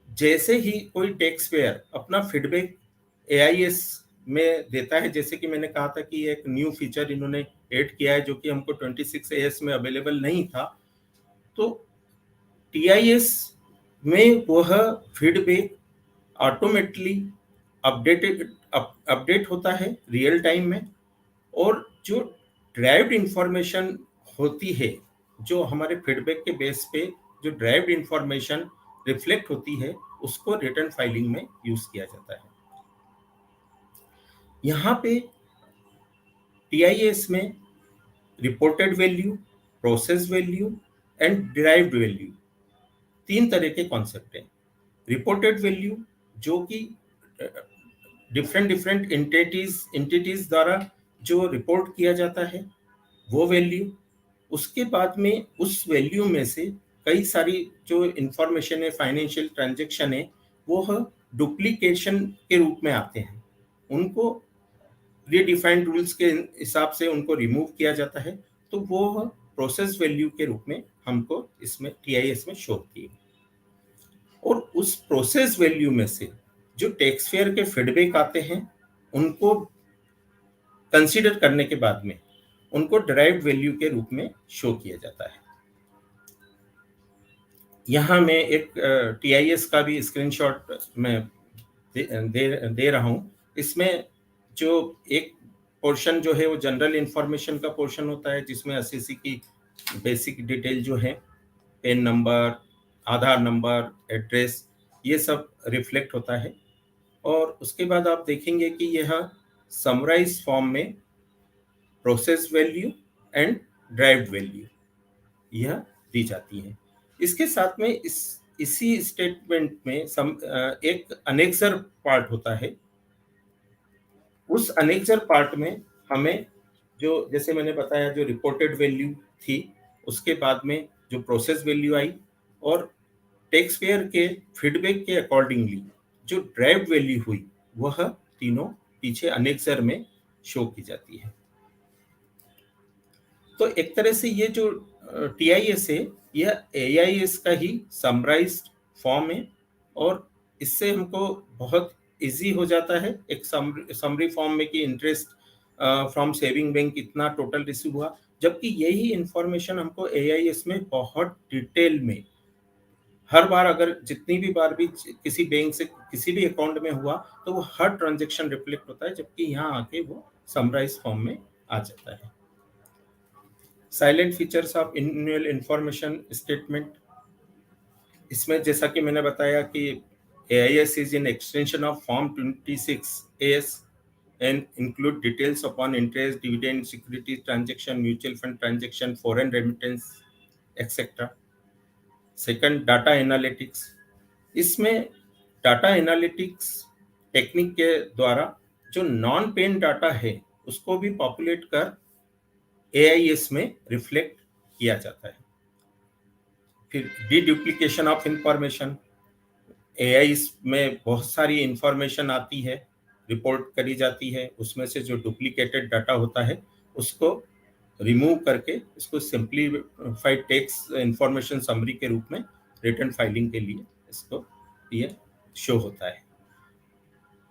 Speaker 5: जैसे ही कोई टैक्स पेयर अपना फीडबैक AIS में देता है। जैसे कि मैंने कहा था कि एक न्यू फीचर इन्होंने ऐड किया है जो कि हमको 26AS में अवेलेबल नहीं था। तो TIS में वह फीडबैक ऑटोमेटिकली अपडेट होता है रियल टाइम में, और जो ड्राइव्ड इंफॉर्मेशन होती है, जो हमारे फीडबैक के बेस पे जो ड्राइव्ड इंफॉर्मेशन रिफ्लेक्ट होती है, उसको रिटर्न फाइलिंग में यूज किया जाता है। यहाँ पे TIS में reported value, process value and derived value, 3 तरह के कॉन्सेप्ट हैं। रिपोर्टेड वैल्यू जो कि डिफरेंट एंटिटीज द्वारा जो रिपोर्ट किया जाता है, वो वैल्यू। उसके बाद में उस वैल्यू में से कई सारी जो इंफॉर्मेशन है, फाइनेंशियल ट्रांजैक्शन है, वो डुप्लीकेशन के रूप में आते हैं। उनको रीडिफाइंड रूल्स के हिसाब से उनको रिमूव किया जाता है, तो वो प्रोसेस वैल्यू के रूप में हमको इसमें TIS में शो होती है। और उस प्रोसेस वैल्यू में से जो टैक्स पेयर के फीडबैक आते हैं, उनको कंसीडर करने के बाद में उनको डिराइव्ड वैल्यू के रूप में शो किया जाता है। यहाँ मैं एक TIS का भी स्क्रीनशॉट मैं दे रहा हूँ। इसमें जो एक पोर्शन जो है वो जनरल इंफॉर्मेशन का पोर्शन होता है, जिसमें SEC की बेसिक डिटेल जो है, पेन नंबर, आधार नंबर, एड्रेस, ये सब रिफ्लेक्ट होता है। और उसके बाद आप देखेंगे कि यह समराइज फॉर्म में process value and derived value यह दी जाती है। इसके साथ में इसी स्टेटमेंट में एक अनेक्सर पार्ट होता है। उस अनेक्सर पार्ट में हमें जो, जैसे मैंने बताया, जो रिपोर्टेड वैल्यू थी, उसके बाद में जो प्रोसेस वैल्यू आई, और टैक्स पेयर के फीडबैक के अकॉर्डिंगली जो ड्राइव्ड वैल्यू हुई, वह तीनों पीछे अनेक्सर में शो की जाती है। तो एक तरह से ये जो TIS है, यह AIS का ही समराइज्ड फॉर्म है, और इससे हमको बहुत इजी हो जाता है एक समरी फॉर्म में कि इंटरेस्ट फ्रॉम सेविंग बैंक इतना टोटल रिसीव हुआ, जबकि यही इंफॉर्मेशन हमको AIS में बहुत डिटेल में हर बार, अगर जितनी भी बार भी किसी बैंक से किसी भी अकाउंट में हुआ, तो वो हर ट्रांजैक्शन रिफ्लेक्ट होता है, जबकि यहाँ आके वो समराइज फॉर्म में आ जाता है। Salient features of annual information statement, इसमें जैसा कि मैंने बताया कि AIS is in extension of form 26AS and include details upon interest, dividend, securities transaction, mutual fund transaction, foreign remittance, etc. Second, data analytics. इसमें डाटा एनालिटिक्स टेक्निक के द्वारा जो नॉन पेन डाटा है, उसको भी पॉपुलेट कर AIS में reflect किया जाता है। फिर डीडुप्लीकेशन ऑफ इंफॉर्मेशन, AIS में बहुत सारी इंफॉर्मेशन आती है, रिपोर्ट करी जाती है, उसमें से जो डुप्लीकेटेड डाटा होता है उसको रिमूव करके इसको सिंप्लीफाइड टेक्स्ट इंफॉर्मेशन समरी के रूप में रिटर्न फाइलिंग के लिए इसको ये शो होता है।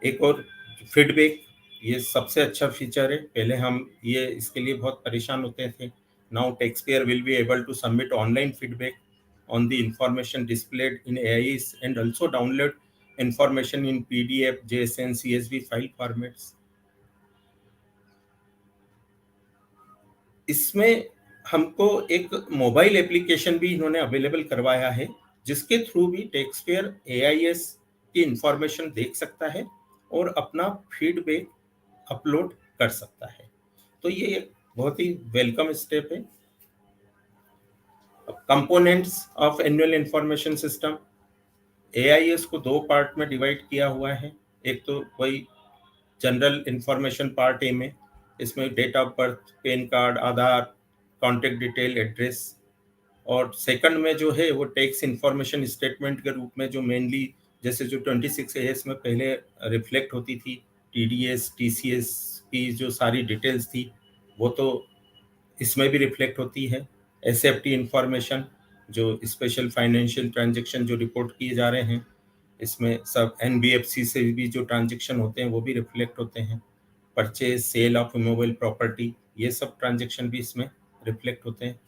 Speaker 5: एक और फीडबैक, ये सबसे अच्छा फीचर है। पहले हम ये इसके लिए बहुत परेशान होते थे। Now tax payer will be able to submit online feedback on the information displayed in AIS and also download information in PDF, JSON, CSV file formats. इसमें हमको एक मोबाइल एप्लीकेशन भी इन्होंने अवेलेबल करवाया है, जिसके थ्रू भी टैक्स पेयर AIS की इंफॉर्मेशन देख सकता है और अपना फीडबैक अपलोड कर सकता है। तो ये एक बहुत ही वेलकम स्टेप है। Components of annual information system, AIS को 2 पार्ट में डिवाइड किया हुआ है। एक तो वही जनरल इंफॉर्मेशन पार्ट ए में, इसमें date of birth, PAN card, Aadhaar, contact detail, address, और सेकंड में जो है वो टैक्स इंफॉर्मेशन स्टेटमेंट के रूप में, जो मेनली जैसे जो 26AS में पहले रिफ्लेक्ट होती थी, TDS, TCS की जो सारी डिटेल्स थी, वो तो इसमें भी रिफ्लेक्ट होती है। SFT इंफॉर्मेशन, जो स्पेशल फाइनेंशियल ट्रांजैक्शन जो रिपोर्ट किए जा रहे हैं, इसमें सब एनबीएफसी से भी जो ट्रांजेक्शन होते हैं वो भी रिफ्लेक्ट होते हैं, purchase sale of immovable property, ये सब ट्रांजेक्शन भी इसमें रिफ्लेक्ट होते हैं।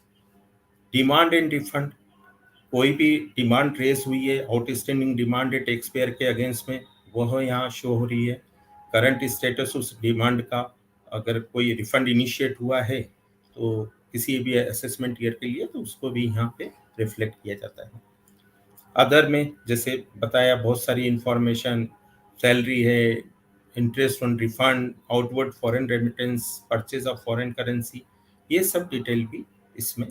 Speaker 5: डिमांड एंड रिफंड, कोई भी डिमांड रेस हुई है, आउटस्टैंडिंग डिमांड है टैक्स पेयर के अगेंस्ट में, वह यहाँ शो हो रही है। करंट स्टेटस उस डिमांड का, अगर कोई रिफंड इनिशिएट हुआ है तो किसी भी असेसमेंट ईयर के लिए, तो उसको भी यहाँ पे रिफ्लेक्ट किया जाता है। अदर में जैसे बताया बहुत सारी इंफॉर्मेशन, सैलरी है, interest on refund, outward foreign remittance, purchase of foreign currency, ये सब डिटेल भी इसमें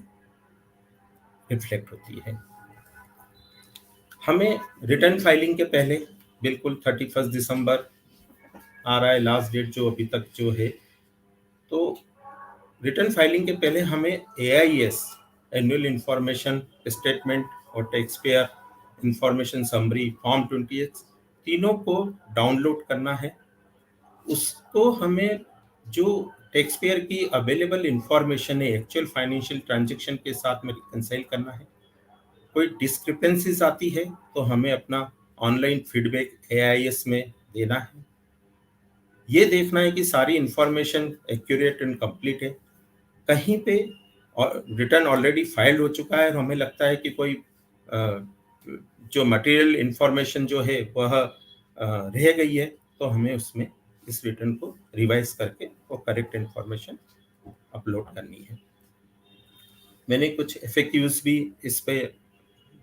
Speaker 5: रिफ्लेक्ट होती है। हमें रिटर्न फाइलिंग के पहले बिल्कुल 31 दिसंबर आ रहा है लास्ट डेट जो अभी तक जो है, तो रिटर्न फाइलिंग के पहले हमें AIS एनुअल इंफॉर्मेशन स्टेटमेंट और tax payer information summary form 20H तीनों को डाउनलोड करना है। उसको हमें जो टैक्स पेयर की अवेलेबल इंफॉर्मेशन है एक्चुअल फाइनेंशियल ट्रांजैक्शन के साथ में रिकंसाइल करना है। कोई डिस्क्रिपेंसीज आती है तो हमें अपना ऑनलाइन फीडबैक AIS में देना है। ये देखना है कि सारी इंफॉर्मेशन एक्यूरेट एंड कंप्लीट है। कहीं पे रिटर्न ऑलरेडी फाइल हो चुका है और हमें लगता है कि कोई जो मटेरियल इंफॉर्मेशन जो है वह रह गई है, तो हमें उसमें इस रिटर्न को रिवाइज करके वो करेक्ट इंफॉर्मेशन अपलोड करनी है। मैंने कुछ FAQs भी इस पे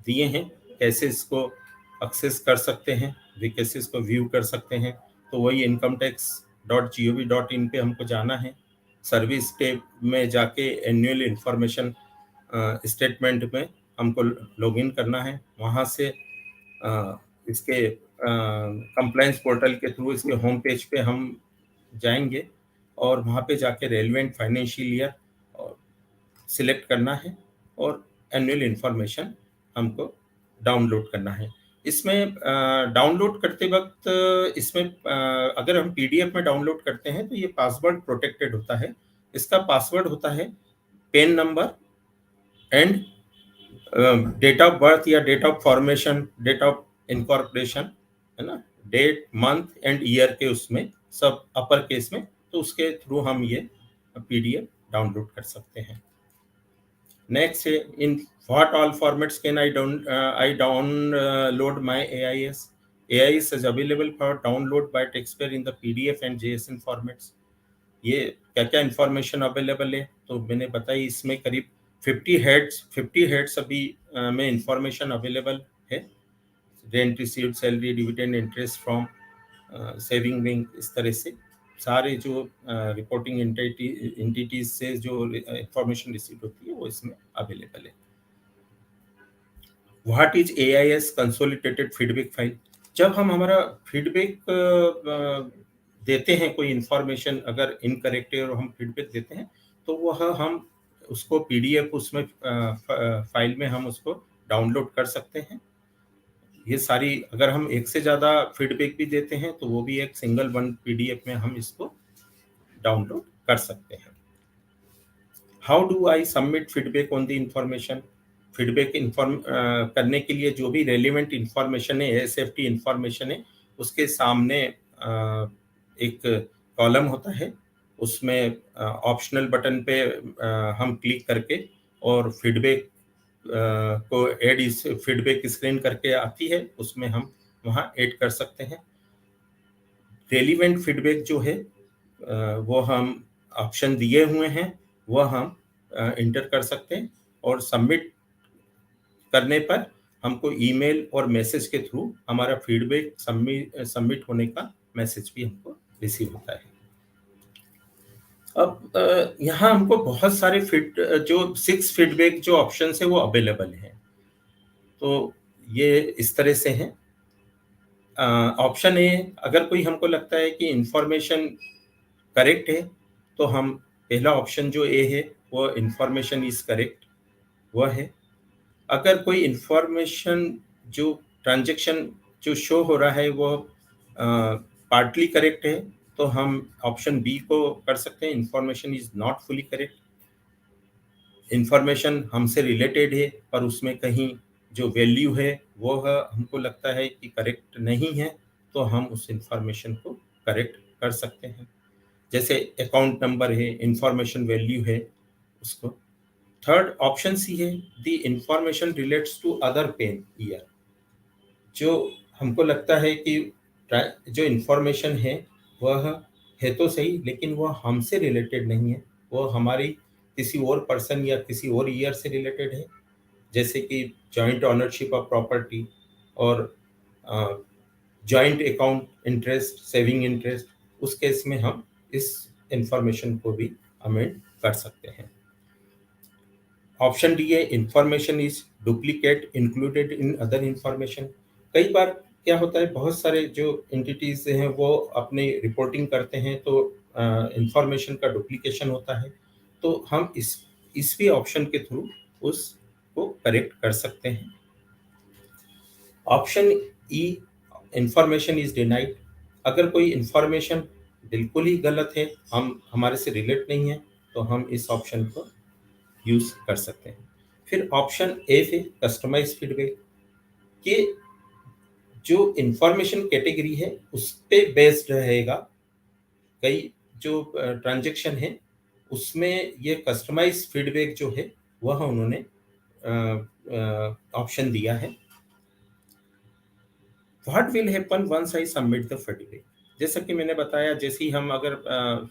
Speaker 5: दिए हैं, कैसे इसको एक्सेस कर सकते हैं, कैसे इसको व्यू कर सकते हैं। तो वही incometax.gov.in पे हमको जाना है, सर्विस टैब में जाके एनुअल इंफॉर्मेशन स्टेटमेंट में हमको लॉगिन करना है। वहाँ से इसके कंप्लायंस पोर्टल के थ्रू इसके होम पेज पे हम जाएंगे और वहाँ पे जाके रेलेवेंट फाइनेंशियल ईयर सिलेक्ट करना है और एनुअल इंफॉर्मेशन हमको डाउनलोड करना है। इसमें डाउनलोड करते वक्त इसमें अगर हम PDF में डाउनलोड करते हैं तो ये पासवर्ड प्रोटेक्टेड होता है। इसका पासवर्ड होता है PAN number and date of birth या date of formation, date of incorporation, है ना, डेट मंथ एंड ईयर के उसमें सब अपर केस में, तो उसके थ्रू हम ये PDF डाउनलोड कर सकते हैं। Next, in what all formats can I download my AIS? AIS is available for download by taxpayer in the PDF and JSON formats. ये क्या क्या इंफॉर्मेशन अवेलेबल है तो मैंने बताई, इसमें करीब 50 हेड्स अभी में इंफॉर्मेशन अवेलेबल है। Rent received, salary, dividend, interest from saving bank, इस तरह से सारे जो रिपोर्टिंग एंटिटीज से जो इंफॉर्मेशन रिसीव होती है वो इसमें अवेलेबल है। What is AIS consolidated feedback file? जब हम हमारा फीडबैक देते हैं, कोई इंफॉर्मेशन अगर इनकरेक्ट है और हम फीडबैक देते हैं तो वह हम उसको PDF उसमें फाइल में हम उसको डाउनलोड कर सकते हैं। ये सारी अगर हम एक से ज़्यादा फीडबैक भी देते हैं तो वो भी एक सिंगल वन PDF में हम इसको डाउनलोड कर सकते हैं। How do I submit feedback on the information? Feedback करने के लिए जो भी रेलिवेंट इंफॉर्मेशन है, ASFT इंफॉर्मेशन है, उसके सामने एक कॉलम होता है, उसमें ऑप्शनल बटन पे हम क्लिक करके और फीडबैक को ऐड, इस फीडबैक स्क्रीन करके आती है, उसमें हम वहाँ ऐड कर सकते हैं। रेलिवेंट फीडबैक जो है वो हम ऑप्शन दिए हुए हैं, वह हम इंटर कर सकते हैं और सबमिट करने पर हमको ईमेल और मैसेज के थ्रू हमारा फीडबैक सबमिट होने का मैसेज भी हमको रिसीव होता है। अब यहाँ हमको बहुत सारे जो 6 फीडबैक जो ऑप्शन है वो अवेलेबल हैं। तो ये इस तरह से हैं। ऑप्शन ए, अगर कोई हमको लगता है कि इंफॉर्मेशन करेक्ट है तो हम पहला ऑप्शन जो ए है वो इंफॉर्मेशन इज करेक्ट, वह है। अगर कोई इंफॉर्मेशन जो ट्रांजैक्शन जो शो हो रहा है वो पार्टली करेक्ट है तो हम ऑप्शन बी को कर सकते हैं, information is not fully correct. Information हमसे रिलेटेड है पर उसमें कहीं जो वैल्यू है वो हमको लगता है कि करेक्ट नहीं है, तो हम उस इंफॉर्मेशन को करेक्ट कर सकते हैं। जैसे अकाउंट नंबर है, इंफॉर्मेशन वैल्यू है उसको। थर्ड ऑप्शन सी है, the information relates to other PAN year. जो हमको लगता है कि जो इंफॉर्मेशन है वह है तो सही, लेकिन वह हमसे रिलेटेड नहीं है, वो हमारी किसी और पर्सन या किसी और ईयर से रिलेटेड है, जैसे कि जॉइंट ओनरशिप ऑफ प्रॉपर्टी और joint account interest, saving interest. उस केस में हम इस इंफॉर्मेशन को भी अमेंड कर सकते हैं। ऑप्शन डी है, information is duplicate included in other information. कई बार क्या होता है, बहुत सारे जो एंटिटीज हैं वो अपनी रिपोर्टिंग करते हैं, तो इंफॉर्मेशन का डुप्लीकेशन होता है, तो हम इस भी ऑप्शन के थ्रू उसको करेक्ट कर सकते हैं। Option E, information is denied. अगर कोई इंफॉर्मेशन बिल्कुल ही गलत है, हमारे से रिलेट नहीं है, तो हम इस ऑप्शन को यूज कर सकते हैं। फिर ऑप्शन ए है, कस्टमाइज फीडबैक, कि जो इंफॉर्मेशन कैटेगरी है उस पे बेस्ड रहेगा। कई जो ट्रांजैक्शन है उसमें ये कस्टमाइज फीडबैक जो है वह उन्होंने ऑप्शन दिया है। What will happen once I submit the feedback. जैसा कि मैंने बताया, जैसे ही हम अगर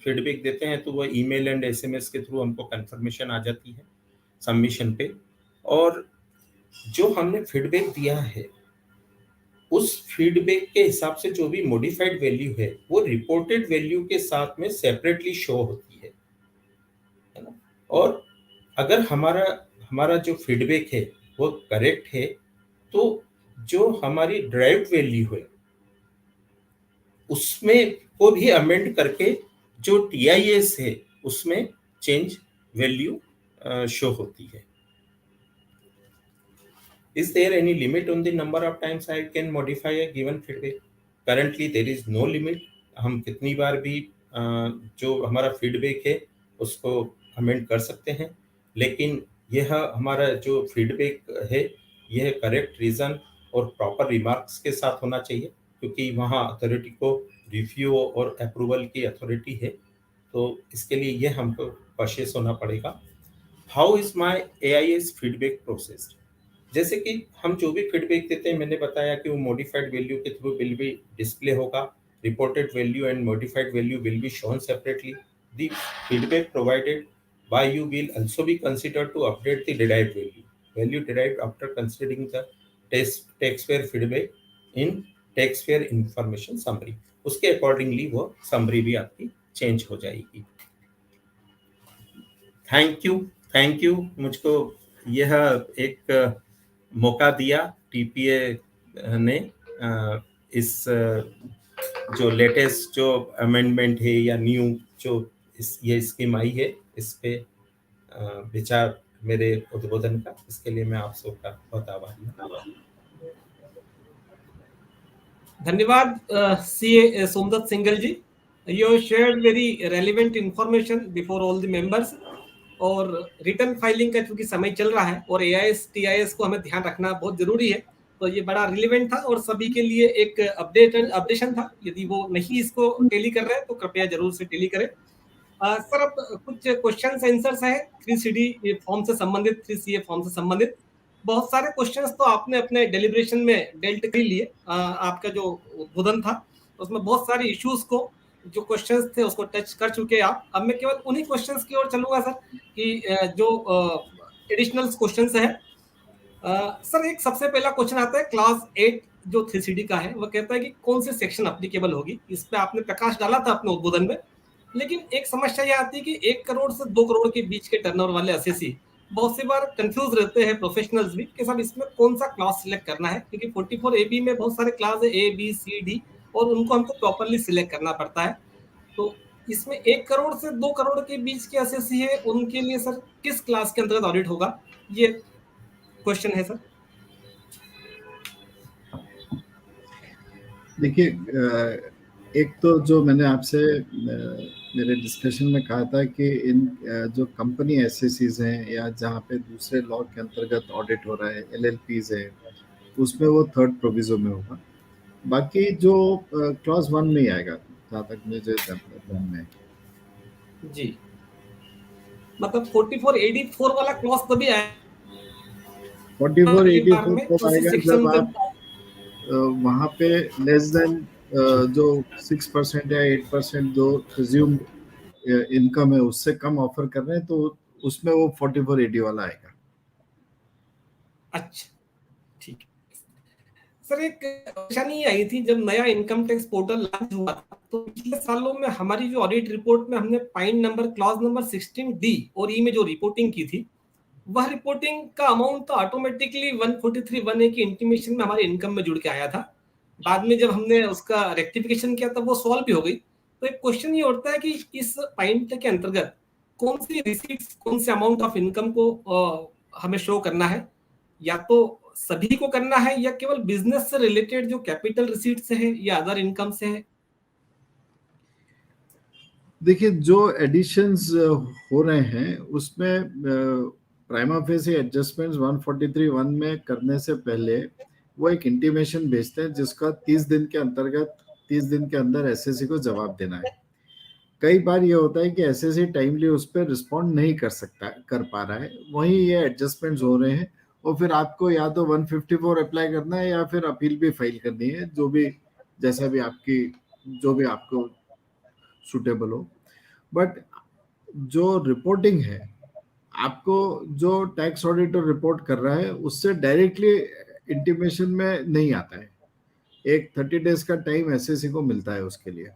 Speaker 5: फीडबैक देते हैं तो वह ईमेल एंड एसएमएस के थ्रू हमको कंफर्मेशन आ जाती है सबमिशन पे, और जो हमने फीडबैक दिया है उस फीडबैक के हिसाब से जो भी मॉडिफाइड वैल्यू है वो रिपोर्टेड वैल्यू के साथ में सेपरेटली शो होती है ना। और अगर हमारा हमारा जो फीडबैक है वो करेक्ट है, तो जो हमारी ड्राइव्ड वैल्यू है उसमें को भी अमेंड करके जो टीआईएस है उसमें चेंज वैल्यू शो होती है। Is there any limit on the number of times I can modify a given feedback? Currently there is no limit. हम कितनी बार भी जो हमारा फीडबैक है उसको अमेंड कर सकते हैं, लेकिन यह हमारा जो फीडबैक है यह करेक्ट रीज़न और प्रॉपर रिमार्क्स के साथ होना चाहिए, क्योंकि वहाँ अथॉरिटी को रिव्यू और अप्रूवल की अथॉरिटी है, तो इसके लिए यह हमको कॉशियस होना पड़ेगा। How is my AIS feedback process. जैसे कि हम जो भी फीडबैक देते हैं, मैंने बताया कि वो मॉडिफाइड वैल्यू के थ्रू विल बी डिस्प्ले होगा। Reported value and modified value will be shown separately. The feedback provided by you will also be considered to update the derived value derived after considering the taxpayer feedback in taxpayer information summary. उसके accordingly वो summary भी आपकी change हो जाएगी। Thank you मुझको यह एक मौका दिया टीपीए ने इस जो लेटेस्ट जो अमेंडमेंट है या न्यू जो ये स्कीम आई है इस पे विचार मेरे उद्बोधन का, इसके लिए मैं आप सबका बहुत आभारी हूँ।
Speaker 3: धन्यवाद CA Somdatt Singhal ji, you shared very relevant information before all the members. और रिटर्न फाइलिंग का चूंकि समय चल रहा है और एआईएस टीआईएस को हमें ध्यान रखना बहुत जरूरी है, तो ये बड़ा रिलेवेंट था और सभी के लिए एक अपडेशन था। यदि वो नहीं इसको टेली कर रहे हैं तो कृपया जरूर से टेली करें। सर, अब कुछ क्वेश्चंस आंसर्स हैं 3CD फॉर्म से संबंधित, 3CA फॉर्म से संबंधित। बहुत सारे क्वेश्चंस तो आपने अपने डेलिब्रेशन में डेल्ट कर लिए। आपका जो उद्बोधन था उसमें बहुत सारे इश्यूज को, जो क्वेश्चंस थे उसको टच कर चुके आप। अब मैं केवल उन्हीं क्वेश्चंस की ओर चलूंगा सर कि जो एडिशनल क्वेश्चंस है। सर, एक सबसे पहला क्वेश्चन आता है क्लास 8 जो 3CD का है, वो कहता है कि कौन से सेक्शन एप्लीकेबल होगी। इस पे आपने प्रकाश डाला था अपने उद्बोधन में, लेकिन एक समस्या यह आती है कि 1 करोड़ से 2 करोड़ के बीच के टर्नओवर वाले एसएससी बहुत सी बार कंफ्यूज रहते हैं, प्रोफेशनल्स भी, कि साहब इसमें कौन सा क्लास सिलेक्ट करना है, क्योंकि 44AB में बहुत सारे क्लास है A B C D और उनको हमको प्रॉपरली सिलेक्ट करना पड़ता है। तो इसमें 1 करोड़ से 2 करोड़ के बीच के एसएससी है, उनके लिए सर किस क्लास के अंतर्गत ऑडिट होगा, ये क्वेश्चन है सर।
Speaker 4: देखिए, एक तो जो मैंने आपसे मेरे डिस्कशन में कहा था कि इन जो कंपनी एसएससीज हैं या जहाँ पे दूसरे लॉ के अंतर्गत ऑडिट हो रहा है, एलएलपीज है, उसमें वो थर्ड प्रोविजो में होगा। बाकी जो क्लॉज 1 में ही आएगा, जहाँ तक मुझे ध्यान में है।
Speaker 3: जी, मतलब 4484 वाला क्लॉज तभी आएगा
Speaker 4: 4484
Speaker 3: में
Speaker 4: कब
Speaker 3: उसी
Speaker 4: आएगा
Speaker 3: सेक्शन
Speaker 4: जब
Speaker 3: के।
Speaker 4: आप वहाँ पे लेस देन जो 6% या 8% जो प्रिज्यूम्ड इनकम है उससे कम ऑफर कर रहे हैं, तो उसमें वो 4480 वाला आएगा।
Speaker 3: अच्छा, ठीक है सर। एक परेशानी आई थी जब नया इनकम टैक्स पोर्टल लॉन्च हुआ था, तो पिछले सालों में हमारी जो ऑडिट रिपोर्ट में हमने point number clause number 16D और ई में जो रिपोर्टिंग की थी, वह रिपोर्टिंग का अमाउंट तो ऑटोमेटिकली 143(1)(a) की इंटीमेशन में हमारे इनकम में जुड़ के आया था। बाद में जब हमने उसका रेक्टिफिकेशन किया तब वो सॉल्व भी हो गई। तो एक क्वेश्चन ये उठता है कि इस पॉइंट के अंतर्गत कौन सी रिसीट्स, कौन से अमाउंट ऑफ इनकम को हमें शो करना है, या तो सभी को करना है या केवल बिजनेस से रिलेटेड जो कैपिटल रिसीट से है या अदर इनकम से है?
Speaker 4: देखिए, जो एडिशंस हो रहे हैं उसमें प्राइमा फेसी एडजस्टमेंट्स 143(1) में करने से पहले वो एक इंटीमेशन भेजते हैं जिसका 30 दिन के अंदर एसएससी को जवाब देना है। कई बार ये होता है कि एसएससी टाइमली उस पर रिस्पॉन्ड नहीं कर पा रहा है, वहीं ये एडजस्टमेंट्स हो रहे हैं, और फिर आपको या तो 154 अप्लाई करना है या फिर अपील भी फाइल करनी है, जो भी जैसा भी आपकी जो भी आपको सुटेबल हो। बट जो रिपोर्टिंग है, आपको जो टैक्स ऑडिटर रिपोर्ट कर रहा है उससे डायरेक्टली इंटीमेशन में नहीं आता है। एक 30 डेज का टाइम एसएससी को मिलता है उसके लिए।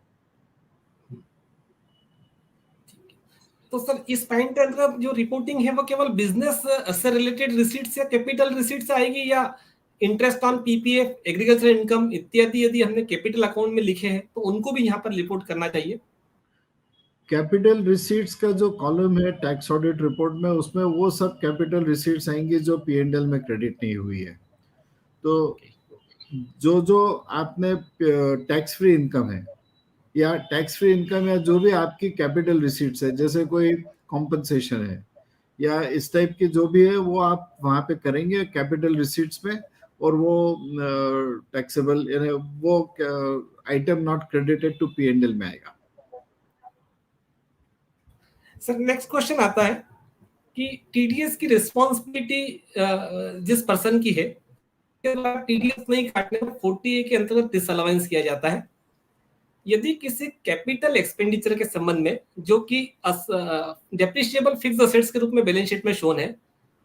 Speaker 3: तो सर इस पॉइंट के अंतर्गत जो रिपोर्टिंग है वो केवल बिजनेस से रिलेटेड रिसीट्स या कैपिटल रिसीट्स आएगी, या interest on PPF, agriculture income इत्यादि यदि हमने कैपिटल अकाउंट में लिखे हैं तो उनको भी यहाँ पर रिपोर्ट करना चाहिए?
Speaker 4: कैपिटल रिसीट्स का जो कॉलम है टैक्स ऑडिट रिपोर्ट में, उसमें वो सब कैपिटल रिसीट्स आएंगी जो पीएनडल में क्रेडिट नहीं हुई है। तो जो जो आपने टैक्स फ्री इनकम है या टैक्स फ्री इनकम या जो भी आपकी कैपिटल रिसीट्स है, जैसे कोई कॉम्पनसेशन है या इस टाइप की जो भी है, वो आप वहां पे करेंगे कैपिटल रिसीट्स में, और वो टैक्सेबल यानी वो item not credited to P and L में आएगा।
Speaker 3: सर नेक्स्ट क्वेश्चन आता है कि टीडीएस की रिस्पॉन्सिबिलिटी जिस पर्सन की है, टीडीएस नहीं काटने पर 40A के अंतर्गत डिसअलाउंस किया जाता है। यदि किसी कैपिटल एक्सपेंडिचर के संबंध में जो कि डेप्रिशिएबल फिक्स्ड असेट्स के रूप में बैलेंस शीट में शोन है,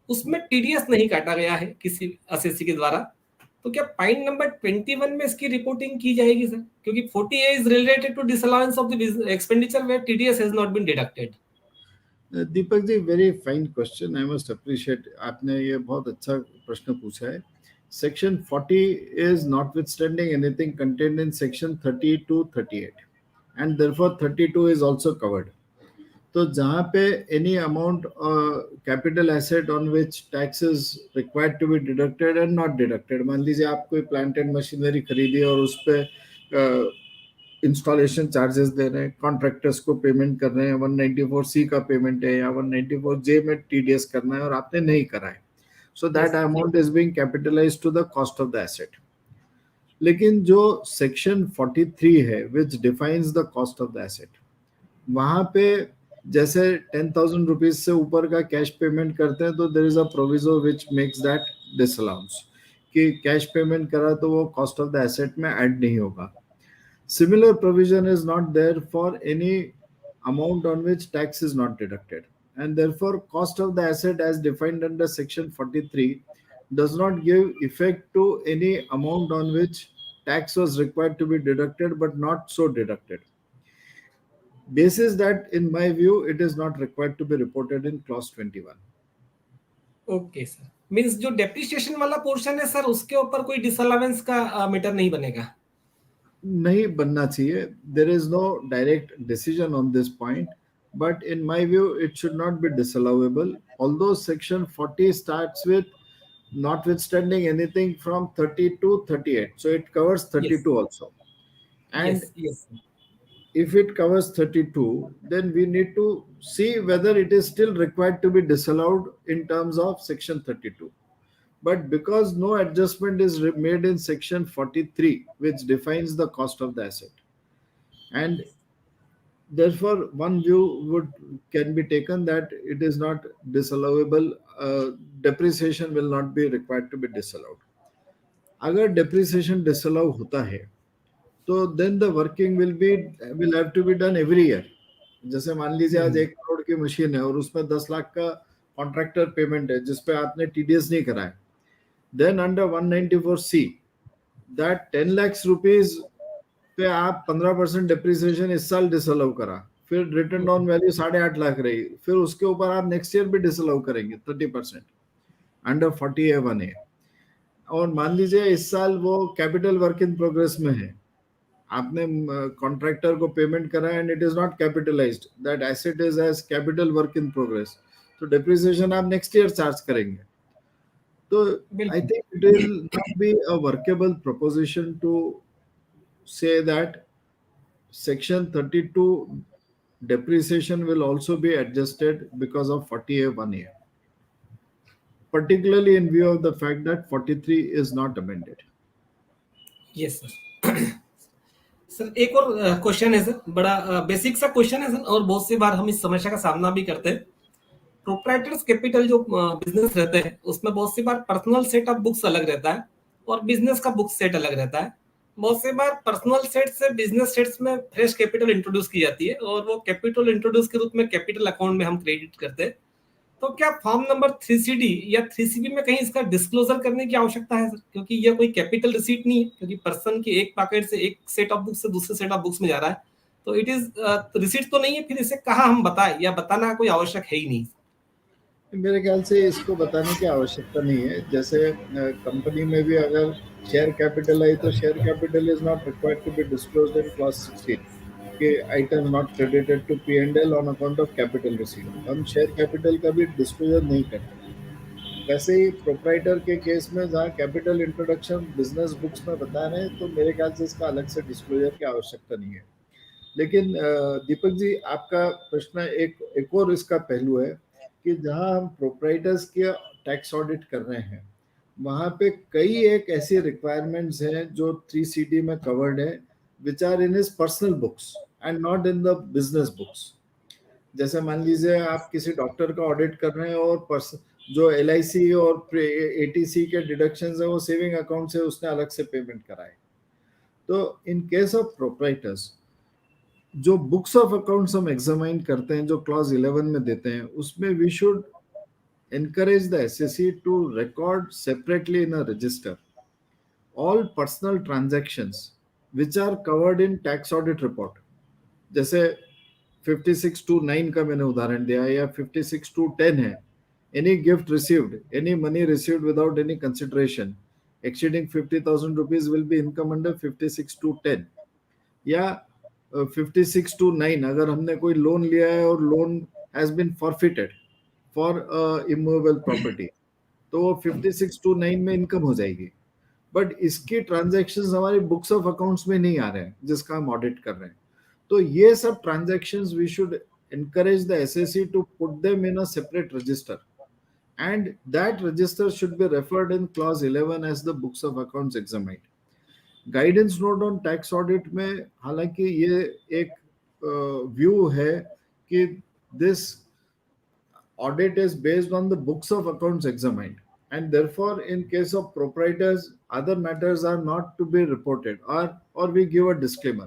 Speaker 3: उसमें टीडीएस नहीं काटा गया है किसी एसएससी के द्वारा, तो क्या पॉइंट नंबर 21 में इसकी रिपोर्टिंग की जाएगी सर? क्योंकि 40A is related to disallowance of the expenditure where TDS has not been deducted.
Speaker 4: Deepak ji, very fine question, I must appreciate, आपने ये बहुत अच्छा प्रश्न पूछा है। Section 40 is notwithstanding anything contained in section 30 to 38 and therefore 32 is also covered. तो जहाँ पे any amount capital asset on which tax is required to be deducted and not deducted, मान लीजिए आप कोई प्लांट एंड मशीनरी खरीदी और उस पर इंस्टॉलेशन चार्जेस दे रहे हैं, कॉन्ट्रैक्टर्स को पेमेंट कर रहे हैं, 194C का पेमेंट है या 194J में टीडीएस करना है और आपने नहीं करा है, so that amount is being capitalized to the cost of the asset. लेकिन जो सेक्शन 43 है which defines the cost of the asset, वहां पे जैसे 10,000 रुपीज से ऊपर का कैश पेमेंट करते हैं तो there is a proviso which makes that disallowance, कि कैश पेमेंट करा तो वो कॉस्ट ऑफ द एसेट में ऐड नहीं होगा। Similar provision is not there for any amount on which tax is not deducted, and therefore cost of the asset as defined under section 43 does not give effect to any amount on which tax was required to be deducted but not so deducted. Basis that, in my view, it is not required to be reported in clause 21.
Speaker 3: Okay sir, means जो depreciation वाला portion है sir, उसके ऊपर कोई disallowance का metre नहीं बनेगा?
Speaker 4: नहीं बनना चाहिए। There is no direct decision on this point, but in my view, it should not be disallowable. Although section 40 starts with notwithstanding anything from 30 to 38, so it covers 32
Speaker 3: Yes.
Speaker 4: also. And
Speaker 3: Yes, yes,
Speaker 4: if it covers 32, then we need to see whether it is still required to be disallowed in terms of section 32. But because no adjustment is made in section 43, which defines the cost of the asset, and therefore one view would can be taken that it is not disallowable, depreciation will not be required to be disallowed. अगर depreciation disallow होता है तो then the working will have to be done every year. जैसे मान लीजिए आज 1 करोड़ की machine है और उसमें 10 लाख का कॉन्ट्रैक्टर पेमेंट है जिसपे आपने टीडीएस नहीं कराया, then under 194C that 10 lakhs rupees पे आप 15% डिप्रिसिएशन इस साल डिसअलाउ करा, फिर रिटर्न ऑन वैल्यू 8.5 लाख रही, फिर उसके ऊपर आप नेक्स्ट ईयर भी डिसअलाउ करेंगे 30% अंडर 40A1A। और मान लीजिए इस साल वो कैपिटल वर्क इन प्रोग्रेस में है, आपने कॉन्ट्रैक्टर को पेमेंट करा and it is not capitalised, that asset is as capital work in progress, तो डिप्रिसिएशन आप नेक्स्ट ईयर चार्ज करेंगे। तो आई
Speaker 3: बिल्कुल।
Speaker 4: Think it will not be a workable proposition to say that section 32 depreciation will also be adjusted because of 40A1A, particularly in view of the fact that 43 is not amended.
Speaker 3: Yes sir. Sir एक और question है sir, बड़ा basic सा question है sir, और बहुत सी बार हम इस समस्या का सामना भी करते हैं। प्रोप्राइटर्स कैपिटल जो बिजनेस रहते हैं उसमें बहुत सी बार पर्सनल सेट ऑफ बुक्स अलग रहता है और बिजनेस का बुक सेट अलग रहता है। बहुत सी बार पर्सनल सेट से बिजनेस सेट्स में फ्रेश कैपिटल इंट्रोड्यूस की जाती है और वो कैपिटल इंट्रोड्यूस के रूप में कैपिटल अकाउंट में हम क्रेडिट करते हैं। तो क्या फॉर्म नंबर 3CD या 3CB में कहीं इसका डिस्क्लोजर करने की आवश्यकता है सर? क्योंकि यह कोई कैपिटल रिसीट नहीं है, क्योंकि पर्सन की एक पॉकेट से एक सेट ऑफ बुक्स से दूसरे सेट ऑफ बुक्स में जा रहा है, तो इट इज रिसीट तो नहीं है, फिर इसे कहाँ हम बताएं या बताना कोई आवश्यक है ही नहीं।
Speaker 4: मेरे ख्याल से इसको बताने की आवश्यकता नहीं है। जैसे कंपनी में भी अगर शेयर कैपिटल आई तो share capital is not required to be disclosed in clause 16 कि item not credited to P&L on account of capital receipt, हम शेयर कैपिटल का भी डिस्क्लोजर नहीं करते। वैसे ही प्रोप्राइटर के केस में जहाँ कैपिटल इंट्रोडक्शन बिजनेस बुक्स में बता रहे हैं, तो मेरे ख्याल से इसका अलग से डिस्क्लोजर की आवश्यकता नहीं है। लेकिन दीपक जी, आपका प्रश्न एक और इसका पहलू है कि जहां हम प्रोप्राइटर्स के टैक्स ऑडिट कर रहे हैं, वहां पे कई एक ऐसी रिक्वायरमेंट्स हैं जो 3CD में कवर्ड है, which are in his personal books and not in the business books. जैसे मान लीजिए आप किसी डॉक्टर का ऑडिट कर रहे हैं और जो LIC और ATC के डिडक्शंस है वो सेविंग अकाउंट से उसने अलग से पेमेंट कराए। तो इन केस ऑफ प्रोप्राइटर्स जो बुक्स ऑफ अकाउंट्स हम एग्जामाइन करते हैं, जो क्लॉज 11 में देते हैं, उसमें we should encourage the SSE to record separately in a register all personal transactions which are covered in tax audit report। जैसे 56(2)(9 का मैंने उदाहरण दिया या 56(2)(10 है, any gift received, any money received without any consideration exceeding 50,000 rupees will be income under 56(2)(10, या 56(2)(9 अगर हमने कोई लोन लिया है और loan has been forfeited for immovable property, तो वो 56(2)(9 में इनकम हो जाएगी। बट इसकी ट्रांजैक्शंस हमारी बुक्स ऑफ अकाउंट्स में नहीं आ रहे हैं जिसका हम ऑडिट कर रहे हैं। तो ये सब transactions we should encourage the SSE to put them in a separate register, and that register should be referred in clause 11 as the books of accounts examined। Guidance note on tax audit में हालांकि ये एक view है कि this audit is based on the books of accounts examined, and therefore in case of proprietors other matters are not to be reported, or we give a disclaimer।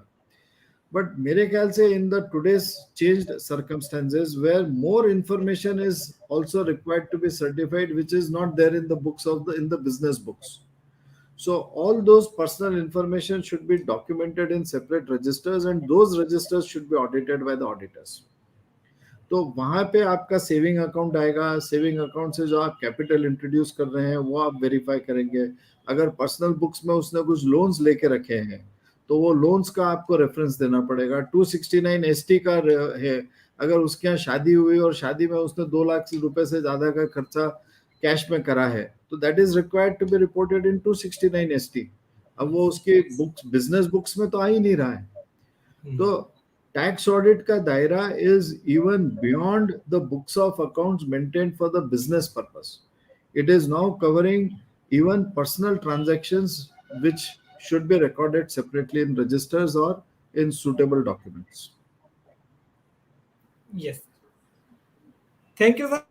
Speaker 4: But मेरे ख्याल से in the today's changed circumstances where more information is also required to be certified which is not there in the books of in the business books, so all those personal information should be documented in separate registers and those registers should be audited by the auditors। तो वहां पे आपका saving account आएगा, saving account से जो आप capital introduce कर रहे हैं वो आप वेरीफाई करेंगे। अगर पर्सनल बुक्स में उसने कुछ लोन्स लेके रखे हैं तो वो लोन्स का आपको रेफरेंस देना पड़ेगा। 269ST का है, अगर उसके यहाँ शादी हुई और शादी में उसने 2 लाख रुपए से ज्यादा का खर्चा कैश में करा है तो that is required to be reported in 269ST। अब वो उसके बुक्स, बिजनेस बुक्स में तो आ ही नहीं रहा है. तो टैक्स ऑडिट का दायरा is even beyond the books of accounts maintained for the business purpose. It is now covering even personal transactions which should be recorded separately in registers or in suitable documents.
Speaker 3: Yes. Thank you, sir.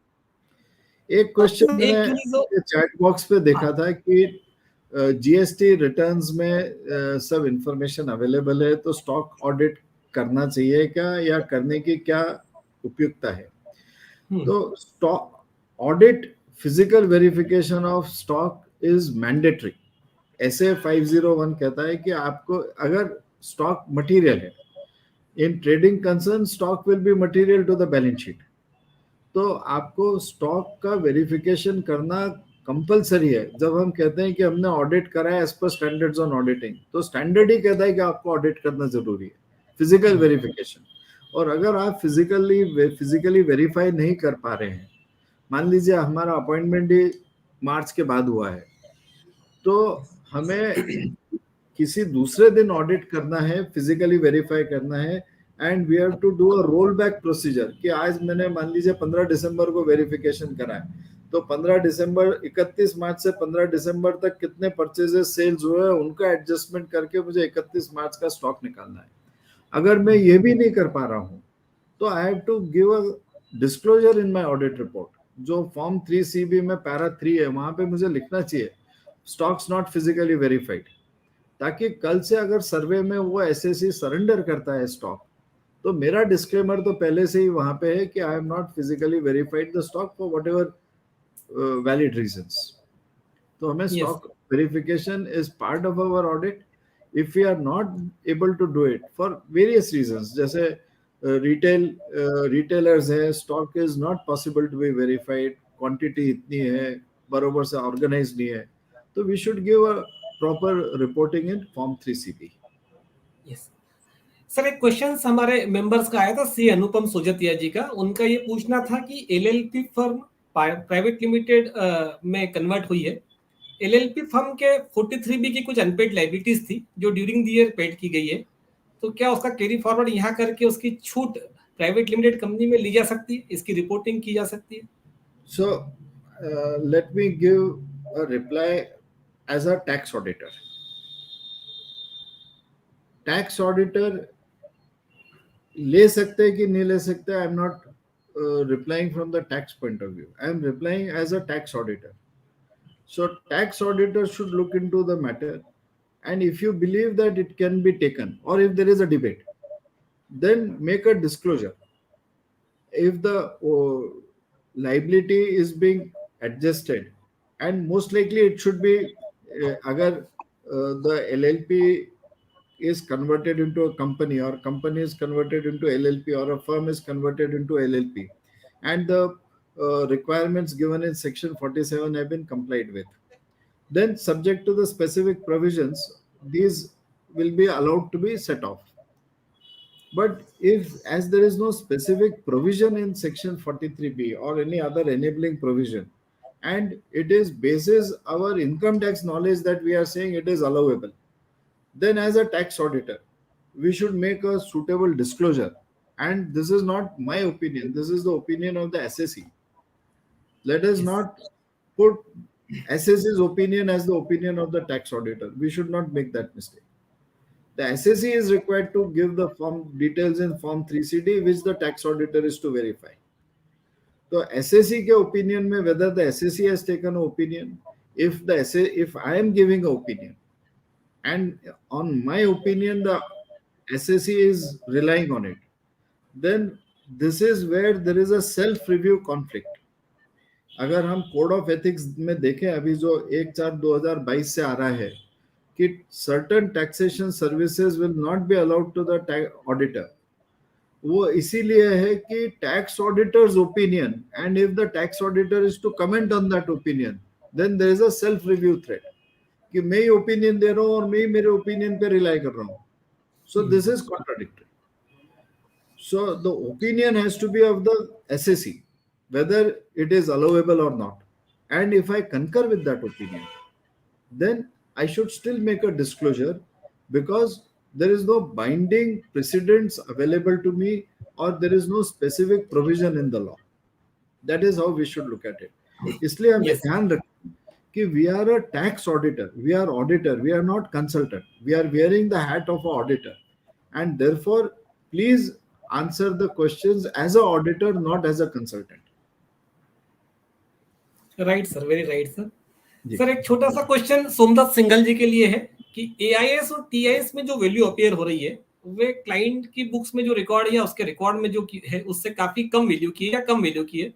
Speaker 4: एक question
Speaker 3: एक
Speaker 4: मैंने
Speaker 3: चीज जो
Speaker 4: आपके chat box पे देखा था कि जीएसटी रिटर्न्स में सब इंफॉर्मेशन अवेलेबल है, तो स्टॉक ऑडिट करना चाहिए क्या, या करने की क्या उपयुक्ता है? तो stock audit, physical verification of stock is mandatory. ऐसे 501 कहता है कि आपको अगर स्टॉक मटेरियल है, in trading concern stock will be material to the balance sheet, तो आपको स्टॉक का वेरिफिकेशन करना कंपलसरी है. जब हम कहते हैं कि हमने ऑडिट करा है as per standards on auditing, तो स्टैंडर्ड ही कहता है कि आपको ऑडिट करना जरूरी है, फिजिकल वेरिफिकेशन. और अगर आप फिजिकली वेरीफाई नहीं कर पा रहे हैं, मान लीजिए हमारा अपॉइंटमेंट ही मार्च के बाद हुआ है, तो हमें किसी दूसरे दिन ऑडिट करना है, फिजिकली वेरीफाई करना है, and we have to do a roll back procedure कि आज मैंने मान लीजिए 15 दिसंबर को वेरिफिकेशन करा है, तो 15 दिसंबर 31 मार्च से 15 दिसंबर तक कितने परचेजेस सेल्स हुए, उनका एडजस्टमेंट करके मुझे 31 मार्च का स्टॉक निकालना है. अगर मैं ये भी नहीं कर पा रहा हूँ, तो I have to give a disclosure in my audit report. जो फॉर्म 3CB में पैरा 3 है, वहां पे मुझे लिखना चाहिए स्टॉक्स नॉट फिजिकली वेरीफाइड, ताकि कल से अगर सर्वे में वो एसएससी सरेंडर करता है स्टॉक, तो मेरा डिस्क्लेमर तो पहले से ही वहां पे है कि I am not physically verified the stock for whatever valid reasons. तो हमें
Speaker 3: Yes.
Speaker 4: Stock verification is part of our audit. If we are not able to do it for various reasons, जैसे retailers है, stock is not possible to be verified, quantity इतनी है, बरोबर से organise नहीं है, तो we should give a proper reporting in form 3CB.
Speaker 3: Yes sir, एक क्वेश्चन हमारे मेंबर्स का आया था, सी अनुपम सोजतिया जी का. उनका ये पूछना था कि एलएलपी फर्म प्राइवेट लिमिटेड में कन्वर्ट हुई है. एलएलपी फर्म के 43B की कुछ अनपेड लाइबिलिटीज थी जो ड्यूरिंग द ईयर पेड की गई है, तो क्या उसका कैरी फॉरवर्ड यहाँ करके उसकी छूट प्राइवेट लिमिटेड कंपनी में ली जा सकती है, इसकी रिपोर्टिंग की जा सकती है?
Speaker 4: So let me give a reply as a tax auditor. Tax auditor ले सकते हैं कि नहीं ले सकते, आई am not replying from the tax point of view. I am replying as a tax auditor. So tax auditor should look into the matter, and if you believe that it can be taken, or if there is a debate, then make a disclosure. If the liability is being adjusted, and most likely it should be, agar the LLP is converted into a company, or company is converted into LLP, or a firm is converted into LLP, and the requirements given in section 47 have been complied with, then subject to the specific provisions, these will be allowed to be set off. But if, as there is no specific provision in section 43B or any other enabling provision, and it is basis our income tax knowledge that we are saying it is allowable, then as a tax auditor, we should make a suitable disclosure. And this is not my opinion, this is the opinion of the SSE. Let us not put SSE's opinion as the opinion of the tax auditor. We should not make that mistake. The SSE is required to give the form details in form 3CD, which the tax auditor is to verify. So SSE के opinion में, whether the SSE has taken an opinion, if I am giving an opinion, and on my opinion the SSE is relying on it, then this is where there is a self-review conflict. अगर हम code of ethics में देखें, अभी जो 1/4/2022 से आ रहा है कि certain taxation services will not be allowed to the auditor, वो इसीलिए है कि tax auditor's opinion, and if the tax auditor is to comment on that opinion, then there is a self review threat कि मैं ही opinion दे रहा हूँ और मैं ही मेरे ओपिनियन पे रिलाई कर रहा हूँ. So this is contradictory. So the opinion has to be of the SSC whether it is allowable or not, and if I concur with that opinion, then I should still make a disclosure because there is no binding precedents available to me, or there is no specific provision in the law. That is how we should look at it. इसलिए हमें
Speaker 3: Yes.
Speaker 4: ध्यान रखें कि we are a tax auditor, we are auditor, we are not consultant. We are wearing the hat of an auditor, and therefore, please answer the questions as an auditor, not as a consultant.
Speaker 3: Right sir, very right sir.
Speaker 4: जी.
Speaker 3: Sir एक छोटा सा question Somdatt Singhal जी के लिए है कि AIS और TIS में जो वैल्यू अपीयर हो रही है वे क्लाइंट की बुक्स में जो रिकॉर्ड या उसके रिकॉर्ड में जो है उससे काफी कम वैल्यू की है या कम वैल्यू की है.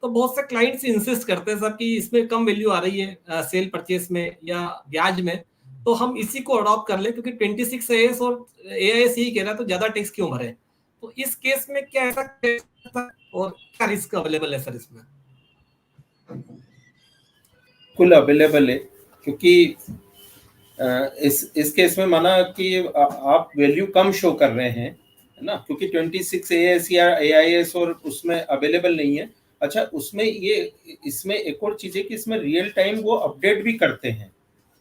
Speaker 3: तो बहुत से क्लाइंट्स इंसिस्ट करते हैं सर कि इसमें कम वैल्यू आ रही है सेल परचेस में या ब्याज में, तो हम इसी को अडॉप्ट कर ले क्योंकि 26 एएस और एआईएस ही कह रहा है तो ज्यादा टैक्स क्यों भरे. तो इस केस में क्या ऐसा और क्या रिस्क अवेलेबल है सर इसमें?
Speaker 5: कुल अवेलेबल है क्योंकि इस केस में माना कि आप वैल्यू कम शो कर रहे हैं, है ना, क्योंकि 26 एएस या एआईएस और उसमें अवेलेबल नहीं है. अच्छा, उसमें ये इसमें एक और चीज है कि इसमें रियल टाइम वो अपडेट भी करते हैं.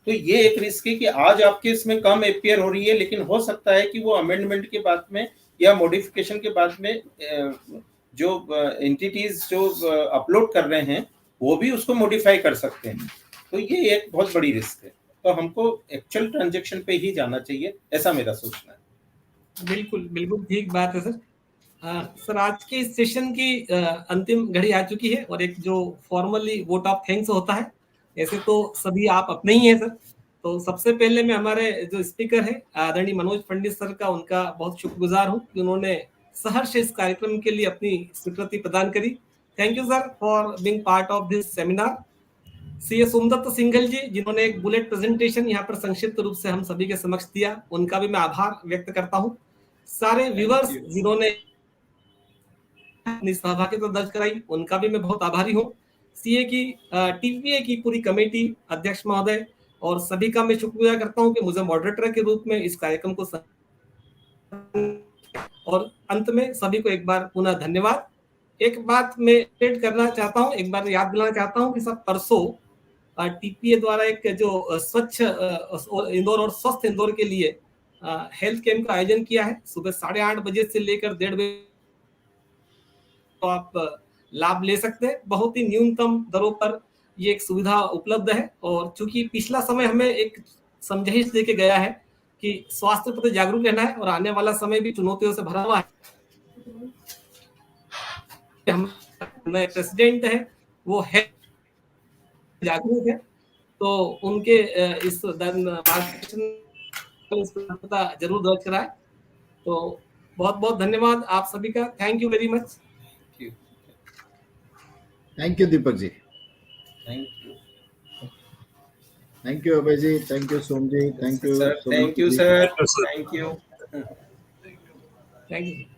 Speaker 5: तो ये एक रिस्क है कि आज आपके इसमें कम अपीयर हो रही है, लेकिन हो सकता है कि वो अमेंडमेंट के बाद में या मॉडिफिकेशन के बाद में जो एंटिटीज जो अपलोड कर रहे हैं वो भी उसको मॉडिफाई कर सकते हैं. तो ये एक बहुत बड़ी रिस्क है. तो हमको एक्चुअल ट्रांजैक्शन पे ही जाना चाहिए, ऐसा मेरा सोचना है.
Speaker 3: बिल्कुल बिल्कुल ठीक बात है सर. सर आज के इस सेशन की अंतिम घड़ी आ चुकी है और एक जो फॉर्मली वोट ऑफ थैंक्स होता है, ऐसे तो सभी आप अपने ही हैं सर. तो सबसे पहले मैं हमारे जो स्पीकर है आदरणीय मनोज फडनिस सर का उनका बहुत शुक्रगुजार हूँ कि उन्होंने सहर्ष इस कार्यक्रम के लिए अपनी स्वीकृति प्रदान करी. Thank you sir for being part of this seminar. CA Somdutt Singhal ji जिन्होंने एक बुलेट प्रेजेंटेशन यहाँ पर संक्षिप्त रूप से हम सभी के समक्ष दिया, उनका भी मैं आभार व्यक्त करता हूँ. सारे व्यूअर्स जिन्होंने अपनी सहभागिता दर्ज कराई उनका भी मैं बहुत आभारी हूँ. सीए की टीपीए की पूरी कमेटी, अध्यक्ष महोदय और सभी का मैं शुक्रिया करता हूँ कि मुझे मॉडरेटर के रूप में इस कार्यक्रम को और अंत में सभी को एक बार पुनः धन्यवाद. एक बात मैं एड करना चाहता हूँ, एक बार याद दिलाना चाहता हूँ कि सब परसों टीपीए द्वारा एक जो स्वच्छ इंदौर और स्वस्थ इंदौर के लिए हेल्थ कैंप का आयोजन किया है. सुबह 8:30 बजे से लेकर 1:30 बजे तो आप लाभ ले सकते हैं. बहुत ही न्यूनतम दरों पर ये एक सुविधा उपलब्ध है और चूंकि पिछला समय हमें एक समझाइश देके गया है कि स्वास्थ्य प्रति जागरूक रहना है और आने वाला समय भी चुनौतियों से भरा हुआ है. हमारे प्रेसिडेंट है वो है जागरूक है, तो उनके इस जरूर दर्ज कराए. तो बहुत बहुत धन्यवाद आप सभी का. Thank you very much.
Speaker 4: Thank you, Deepak ji.
Speaker 5: Thank you.
Speaker 4: Thank you, Abhay ji. Thank you, Som ji. Thank you,
Speaker 5: Sir. Thank you, sir. Thank you.
Speaker 3: Thank you.